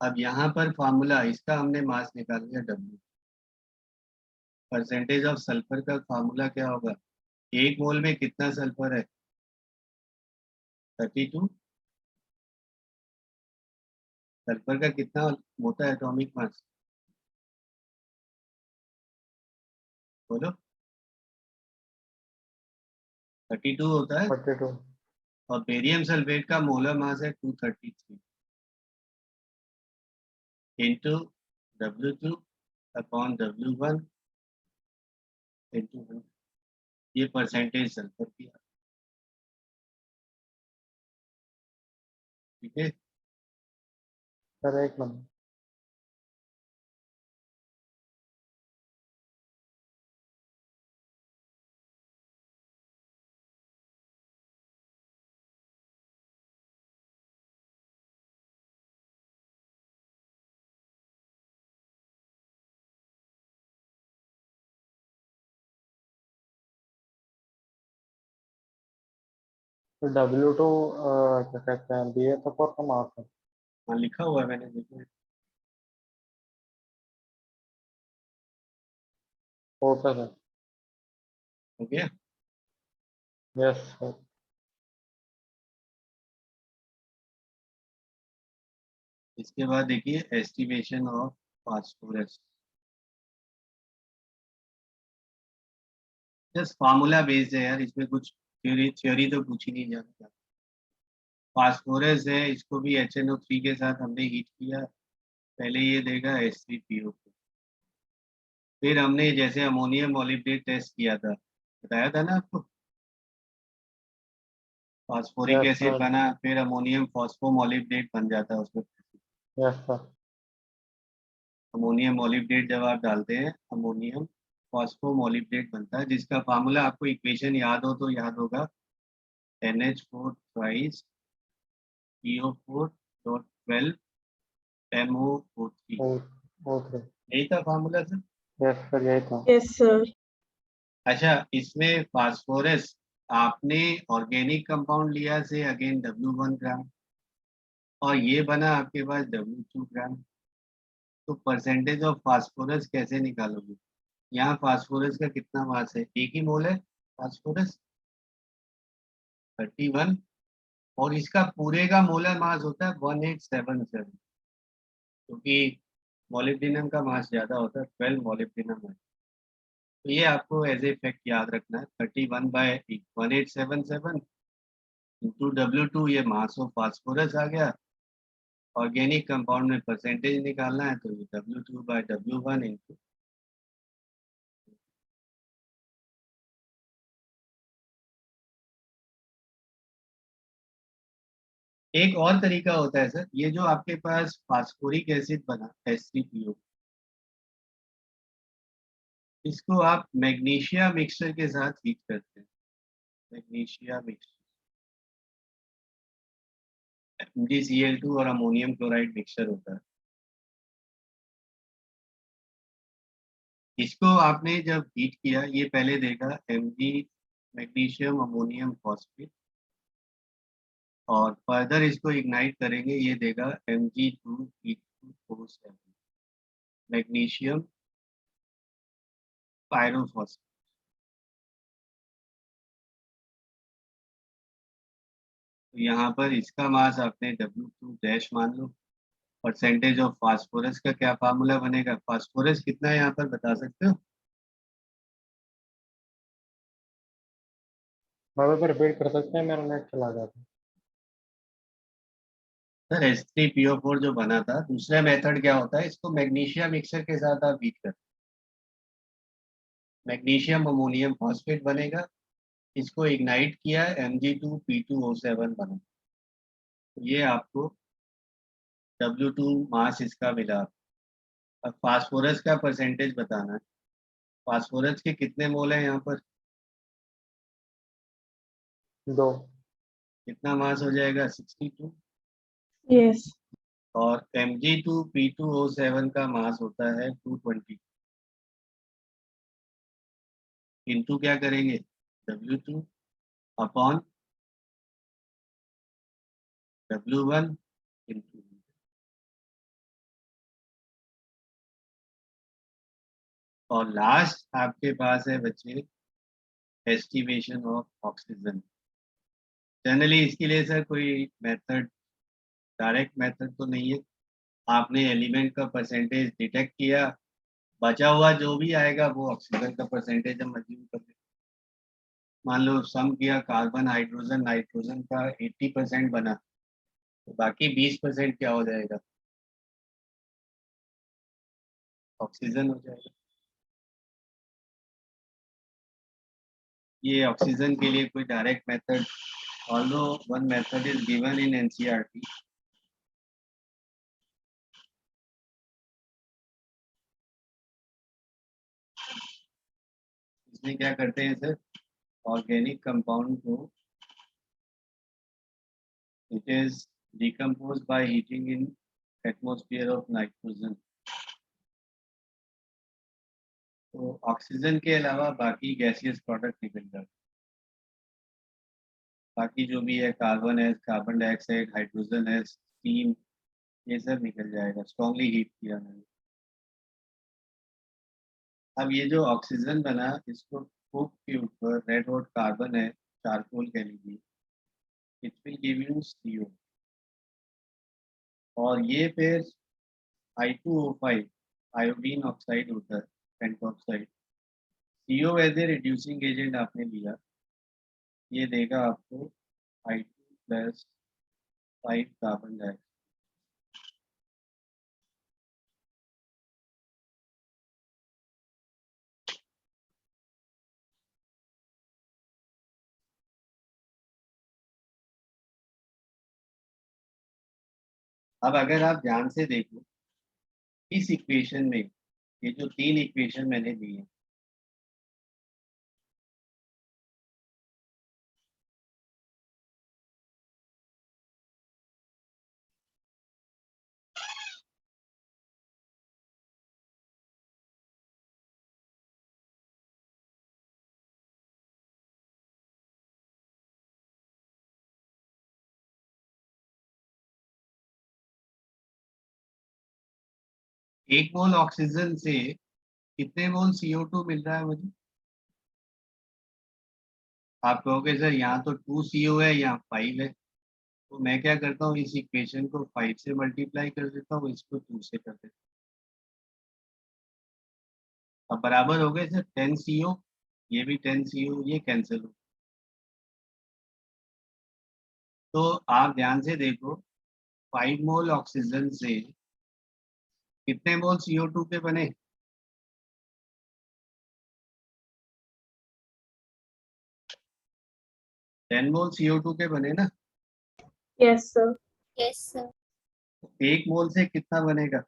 अब यहाँ पर फार्मूला इसका हमने मास निकाल लिया W। परसेंटेज ऑफ सल्फर का फार्मूला क्या होगा? एक मोल में कितना सल्फर है? 32। सल्फर का कितना होता है एटॉमिक मास? बोलो। 32 होता है। 42। और बेरियम सल्फेट का मोलर मास है 233 into W2 upon W1 into 100। ये परसेंटेज सल्फर की है, ठीक है। सर एक मिनट। तो W2 क्या कहते हैं, BF4 का मास है। हाँ लिखा हुआ है मैंने, देखो। Okay sir. हो गया। Yes sir. इसके बाद देखिए estimation of phosphorus. Just formula based है यार, इसमें कुछ थ्योरी थ्योरी तो पूछी नहीं जाती। फास्फोरस है, इसको भी HNO3 के साथ हमने हीट किया। पहले ये देगा H3PO। फिर हमने जैसे अमोनियम मॉलिब्डेट टेस्ट किया था, बताया था ना आपको। Phosphoric yes acid sir. बना, फिर अमोनियम फॉस्फोमोलिब्डेट बन जाता है उसमें। Yes sir. अमोनियम मॉलिब्डेट जब आप डालते हैं, अमोनियम फॉस्फोमोलिब्डेट बनता है, जिसका फार्मूला आपको इक्वेशन याद हो तो याद होगा, NH4 twice PO4.12 MOO3। Okay. यही था फार्मूला सर। यस सर, यही था। Yes, sir. अच्छा, इसमें फास्फोरस आपने ऑर्गेनिक कंपाउंड लिया से अगेन W1 ग्राम, और ये बना आपके पास W2 ग्राम। तो परसेंटेज ऑफ फास्फोरस कैसे निकालोगे? यहाँ फास्फोरस का कितना मास है? एक ही मोल है फास्फोरस, 31। और इसका पूरे का मोलर मास होता है 1877, क्योंकि मॉलिब्डेनम का मास ज्यादा होता है, 12 मॉलिब्डेनम है। तो ये आपको एज ए फैक्ट याद रखना है, 31/1877 इंटू W2, ये मास ऑफ फास्फोरस आ गया। ऑर्गेनिक कंपाउंड में परसेंटेज निकालना है, तो ये W2/W1 इंटू एक और तरीका होता है सर, ये जो आपके पास फास्फोरिक एसिड बना H3PO, इसको आप मैग्नीशिया मिक्सचर के साथ हीट करते हैं। मैग्नीशिया मिक्सचर, MgCl2 और अमोनियम क्लोराइड मिक्सचर होता है। इसको आपने जब हीट किया, ये पहले देगा Mg मैग्नीशियम अमोनियम फॉस्फेट, और फर्दर इसको इग्नाइट करेंगे, ये देगा Mg2P2O7 मैग्नीशियम पायरोफॉस्फेट। तो यहाँ पर इसका मास आपने W2 डैश मान लो। परसेंटेज ऑफ फास्फोरस का क्या फार्मूला बनेगा? फास्फोरस कितना है यहाँ पर बता सकते हो? बार बार रिपीट कर सकते हैं, मेरा नेट चला गया था। सर H3PO4 जो बना था, दूसरा मेथड क्या होता है, इसको मैग्नीशियम मिक्सर के साथ आप बीट कर, मैग्नीशियम अमोनियम फॉस्फेट बनेगा, इसको इग्नाइट किया, Mg2P2O7 बना। तो ये आपको W2 मास इसका मिला। अब फास्फोरस का परसेंटेज बताना है। फास्फोरस के कितने मोल है यहाँ पर? 2। कितना मास हो जाएगा? 62। Yes. और Mg2P2O7 का मास होता है 220। इंटू क्या करेंगे? W2 अपॉन W1 इंटू, और लास्ट आपके पास है बच्चे एस्टिमेशन ऑफ ऑक्सीजन। जनरली इसके लिए सर कोई मेथड, डायरेक्ट मेथड तो नहीं है। आपने एलिमेंट का परसेंटेज डिटेक्ट किया, बचा हुआ जो भी आएगा वो ऑक्सीजन का परसेंटेज हम अज्यूम कर लें। मान लो सम किया, कार्बन हाइड्रोजन नाइट्रोजन का 80% बना, तो बाकी 20% क्या हो जाएगा? ऑक्सीजन हो जाएगा। ये ऑक्सीजन के लिए कोई direct method, although one method is given in NCERT. इसमें क्या करते हैं सर, ऑर्गेनिक कंपाउंड को it is decompose by heating in atmosphere of nitrogen. तो ऑक्सीजन के अलावा बाकी गैसियस प्रोडक्ट निकल जाते हैं। बाकी जो भी है, कार्बन है, कार्बन डाइऑक्साइड, हाइड्रोजन है, स्टीम, ये सब निकल जाएगा, स्ट्रॉन्गली हीट किया मैंने। अब ये जो ऑक्सीजन बना, इसको फूक के ऊपर रेड हॉट कार्बन है, चारकोल कह लीजिए, it will give you CO, और ये फिर I2O5 आयोडीन ऑक्साइड होता है, pentoxide. CO as a reducing agent आपने लिया, ये देगा आपको I2+5 कार्बन डाइऑक्साइड। अब अगर आप ध्यान से देखो, इस इक्वेशन में ये जो तीन इक्वेशन मैंने दी है, एक मोल ऑक्सीजन से कितने मोल CO2 मिल रहा है मुझे? आप कहोगे सर यहाँ तो 2 CO है, यहाँ 5 है। तो मैं क्या करता हूँ, इस इक्वेशन को 5 से मल्टीप्लाई कर देता हूँ, इसको 2 से कर देता हूँ। अब बराबर हो गए सर 10 CO, ये भी 10 CO, ये कैंसिल हो। तो आप ध्यान से देखो, 5 मोल ऑक्सीजन से कितने मोल CO2 के बने? 10 मोल CO2 के बने ना। Yes, sir. Yes, sir. एक मोल से कितना बनेगा?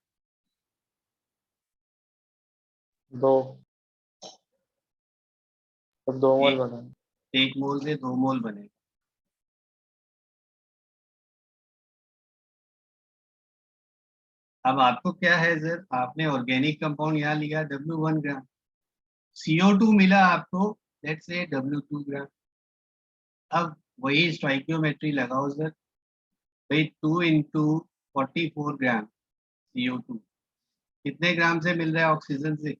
2, तो 2 मोल एक- बने। एक मोल से 2 मोल बनेगा। अब आपको क्या है सर, आपने ऑर्गेनिक कंपाउंड यहाँ लिया W1 ग्राम, CO2 मिला आपको लेट्स से W2 ग्राम। अब वही स्टोइकियोमेट्री लगाओ सर, भाई 2 इंटू 44 ग्राम CO2 कितने ग्राम से मिल रहा है ऑक्सीजन से?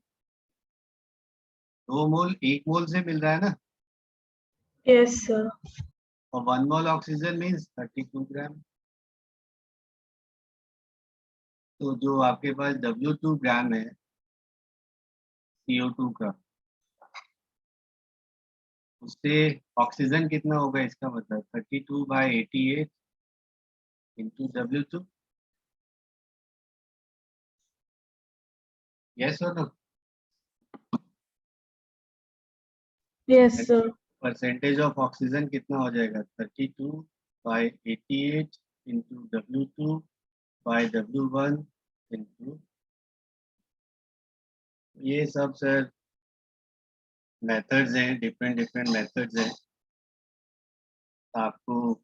2 मोल, 1 मोल से मिल रहा है ना, Yes, sir. और 1 मोल ऑक्सीजन मीन्स 32 ग्राम। तो जो आपके पास W2 ग्राम है CO2 का, उससे ऑक्सीजन कितना होगा, इसका मतलब 32/88 इंटू W2। यस और no? Yes, sir. Percentage of oxygen कितना हो जाएगा, 32/88 इंटू W2/W1 इंटू, ये सब सर मेथड्स हैं, डिफरेंट डिफरेंट मेथड्स हैं। आपको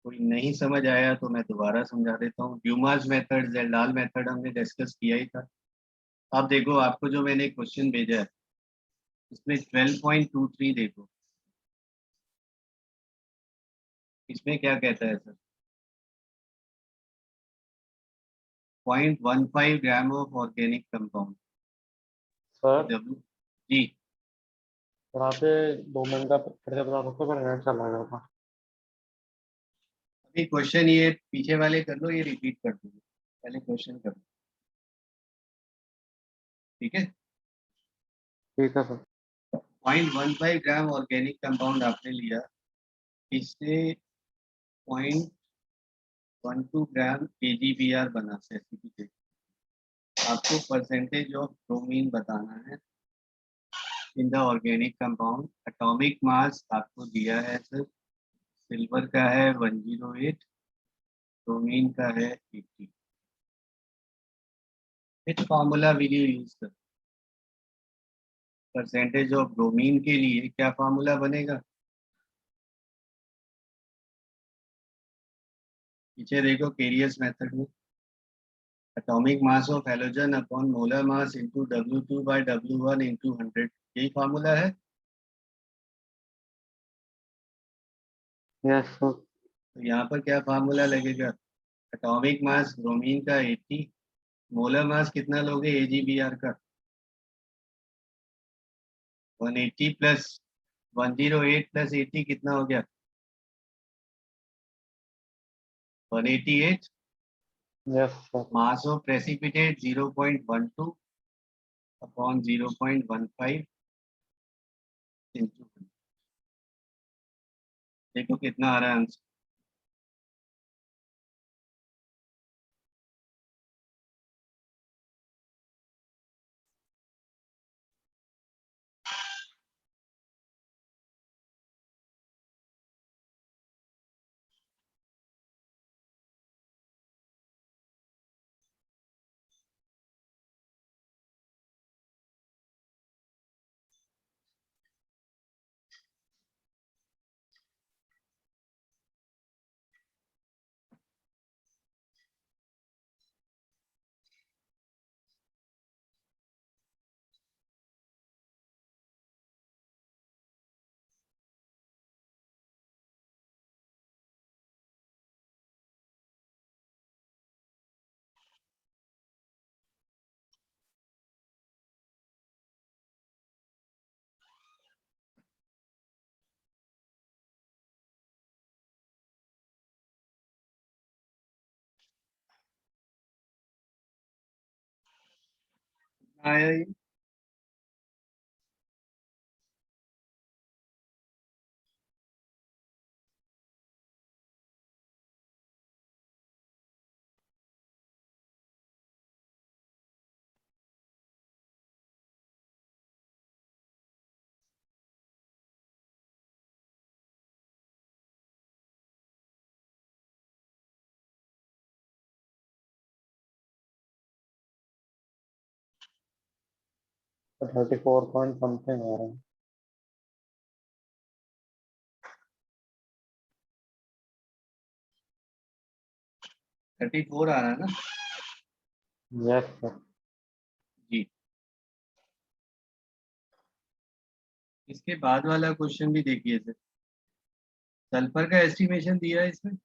कोई नहीं समझ आया तो मैं दोबारा समझा देता हूँ। ड्यूमास मेथड, जेल्डाल मेथड हमने डिस्कस किया ही था। अब देखो आपको जो मैंने क्वेश्चन भेजा है इसमें 12.23 देखो, इसमें क्या कहता है sir, 0.15 gram of organic compound sir W. जी, सर आप ये 2 मिनट का फिर से बता सकते हो, पर नेट चला गया था। अभी क्वेश्चन ये पीछे वाले कर लो, ये रिपीट कर दो, पहले क्वेश्चन कर लो, ठीक है। ठीक है सर। 0.15 ग्राम ऑर्गेनिक कंपाउंड आपने लिया, इससे 0.12 ग्राम KGBR बना प्रेसिपिटेट। आपको परसेंटेज ऑफ ब्रोमीन बताना है in the organic compound. Atomic mass आपको दिया है सर, सिल्वर का है 108, ब्रोमीन का है 80। Which formula will you use sir? Percentage of bromine के लिए क्या फार्मूला बनेगा? पीछे देखो केरियस मेथड में, atomic mass of halogen upon molar mass into W2/W1 into 100, यही फार्मूला है। Yes sir. तो यहाँ पर क्या फार्मूला लगेगा, एटॉमिक मास ब्रोमीन का 80, मोलर मास कितना लोगे AgBr का, 180 प्लस 108 प्लस 80 कितना हो गया, 188। Yes sir. Mass of precipitate 0.12 upon 0.15 into, देखो कितना आ रहा है आंसर। आया ये तो 34 पॉइंट समथिंग आ रहा है। थर्टी फोर आ रहा है ना? Yes sir. जी। इसके बाद वाला क्वेश्चन भी देखिए सर, सल्फर का एस्टिमेशन दिया है इसमें।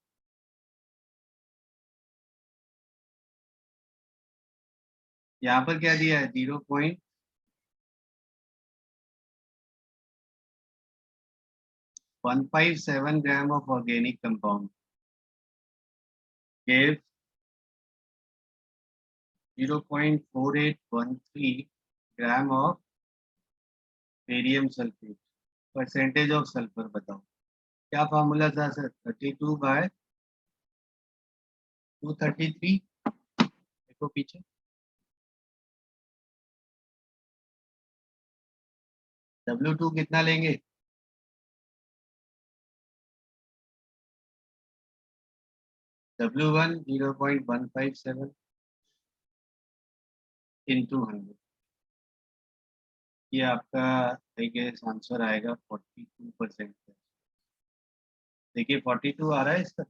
यहाँ पर क्या दिया है? 0.157 ग्राम of organic compound gave 0.4813 gram of barium sulphate. Percentage of sulphur बताओ। क्या फॉर्मूला था सर? 32/233। देखो पीछे, W2 कितना लेंगे? W1 0.157 into 100। ये आपका आई गेस आंसर आएगा 42%। देखिए 42 आ रहा है इसका।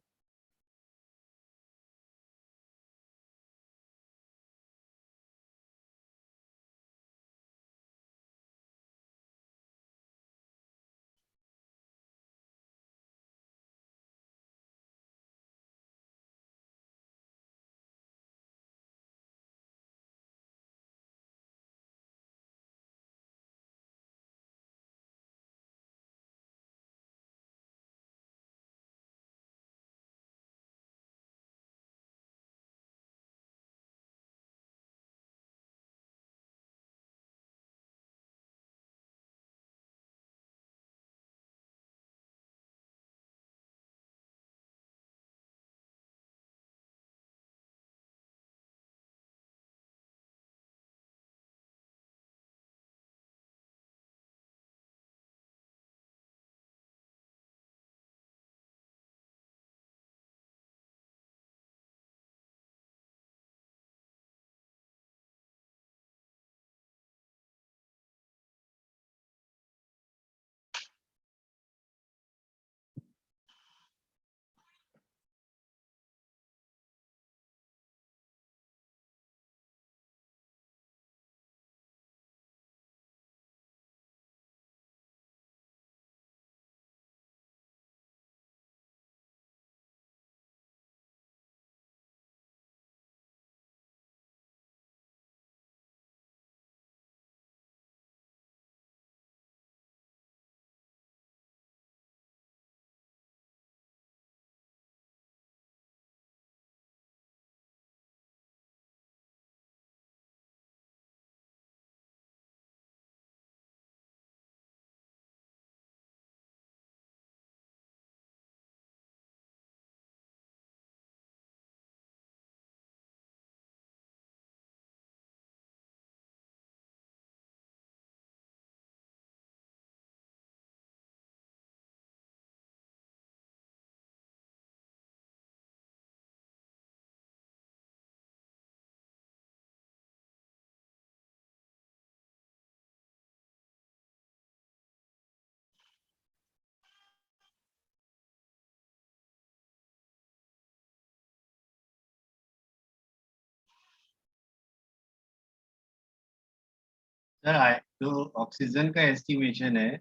सर जो ऑक्सीजन का एस्टिमेशन है,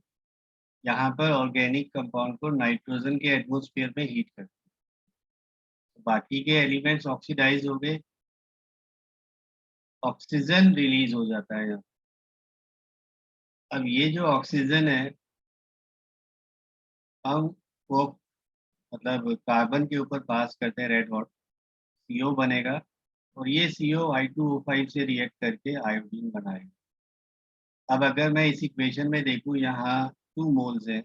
यहाँ पर ऑर्गेनिक कंपाउंड को नाइट्रोजन के एटमॉस्फेयर में हीट करते हैं, तो बाकी के एलिमेंट्स ऑक्सीडाइज हो गए, ऑक्सीजन रिलीज हो जाता है यहाँ। अब ये जो ऑक्सीजन है, हम वो मतलब कार्बन के ऊपर पास करते हैं रेड हॉट, CO बनेगा, और ये CO I2O5 से रिएक्ट करके आयोडीन बनाएगा। अब अगर मैं इस इक्वेशन में देखूं, यहाँ 2 मोल्स है,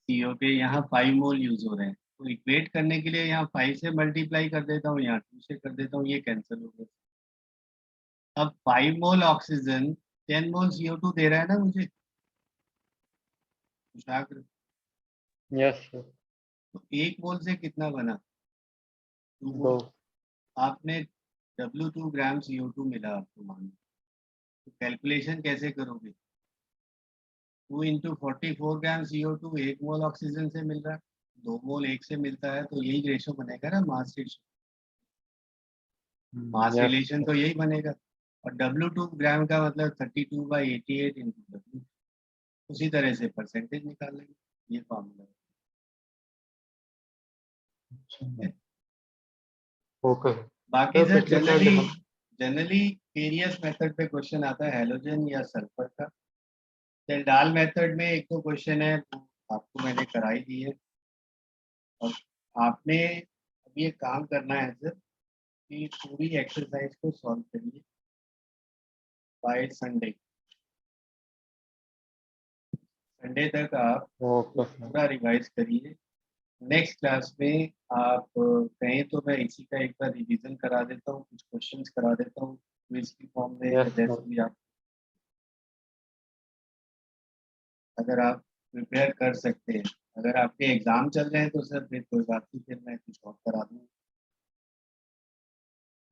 CO के यहाँ 5 मोल यूज हो रहे हैं, तो इक्वेट करने के लिए यहाँ 5 से मल्टीप्लाई कर देता हूँ, यहाँ 2 से कर देता हूँ, ये कैंसिल हो गया। अब 5 मोल ऑक्सीजन 10 मोल CO2 दे रहा है ना मुझे, कुशाग्र। Yes sir. तो 1 मोल से कितना बना? 2 दो। मोल। आपने W2 ग्राम CO2 मिला आपको मान लो, तो कैलकुलेशन कैसे करोगे? 2 इंटू 44 ग्राम CO2 1 मोल ऑक्सीजन से मिल रहा है, 2 मोल 1 से मिलता है, तो यही रेशो बनेगा ना मास रेशो, मास yes, रिलेशन तो यही बनेगा। और W2 ग्राम का मतलब 32/88 इंटू W, उसी तरह से परसेंटेज निकाल लेंगे, ये फॉर्मूला है। ओके बाकी सर सर पिछले साल जनरली वेरियस मेथड पे क्वेश्चन आता है, हैलोजन या सल्फर का। सेल्डाल मेथड में एक तो क्वेश्चन है वो आपको मैंने कराई दी है, और आपने अब ये काम करना है सर कि पूरी एक्सरसाइज को सॉल्व करिए बाय संडे। संडे तक आप ओके सर पूरा रिवाइज करिए। नेक्स्ट क्लास में आप कहें तो मैं इसी का एक बार रिवीजन करा देता हूँ, कुछ क्वेश्चंस करा देता हूँ क्विज की फॉर्म में, या Yes, जैसे sir. भी आप, अगर आप प्रिपेयर कर सकते हैं। अगर आपके एग्जाम चल रहे हैं तो सर फिर कोई बात नहीं, फिर मैं कुछ और करा दूँगा,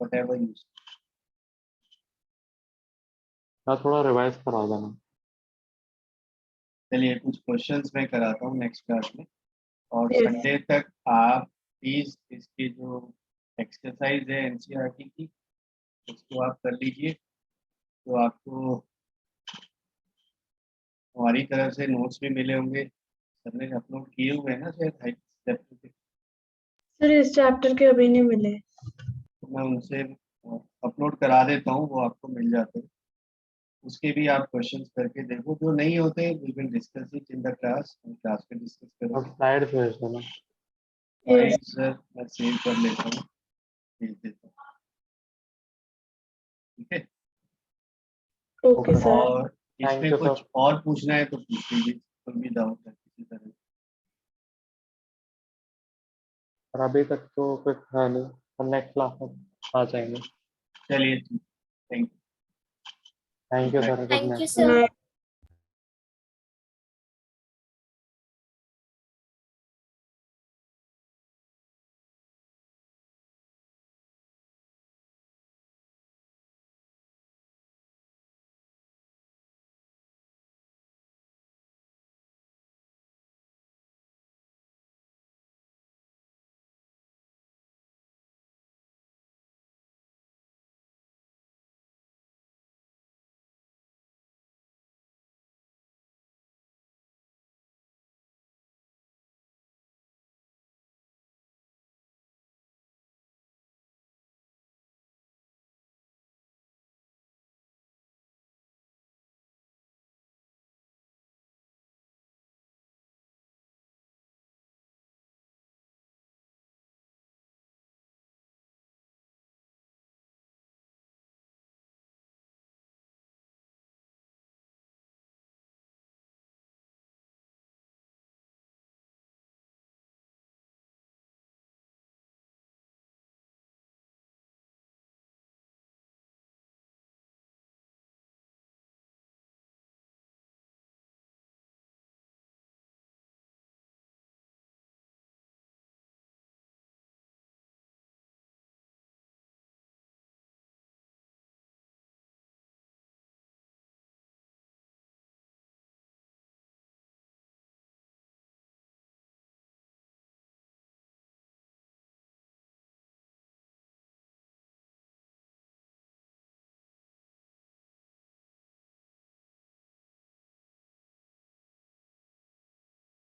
व्हाटएवर यू। मैं थोड़ा रिवाइज करा देना। चलिए कुछ क्वेश्चंस मैं कराता हूँ नेक्स्ट क्लास में, और Yes. संडे तक आप प्लीज इसकी जो एक्सरसाइज है एनसीईआरटी की, उसको आप कर लीजिए। तो आपको हमारी तरफ से नोट्स भी मिले होंगे, सबने अपलोड किए हुए हैं ना शायद चैप्टर के, सर इस चैप्टर के अभी नहीं मिले। तो मैं उनसे अपलोड करा देता हूँ, वो आपको मिल जाते हैं। उसके भी आप क्वेश्चंस करके देखो, जो नहीं होते we will discuss it in the class, हम क्लास में डिस्कस अब करेंगे। स्लाइड्स भेज देना। Yes. सर मैं सेव कर लेता हूँ, भेज देता हूँ, ठीक है। Okay, sir. और Thank इसमें you, कुछ sir. और पूछना है तो पूछ लीजिए, कोई भी डाउट है किसी तरह। और अभी तक तो कुछ है नहीं, हम नेक्स्ट क्लास में आ जाएंगे। चलिए, thank thank you Good sir, good Thank you, night. sir. Night.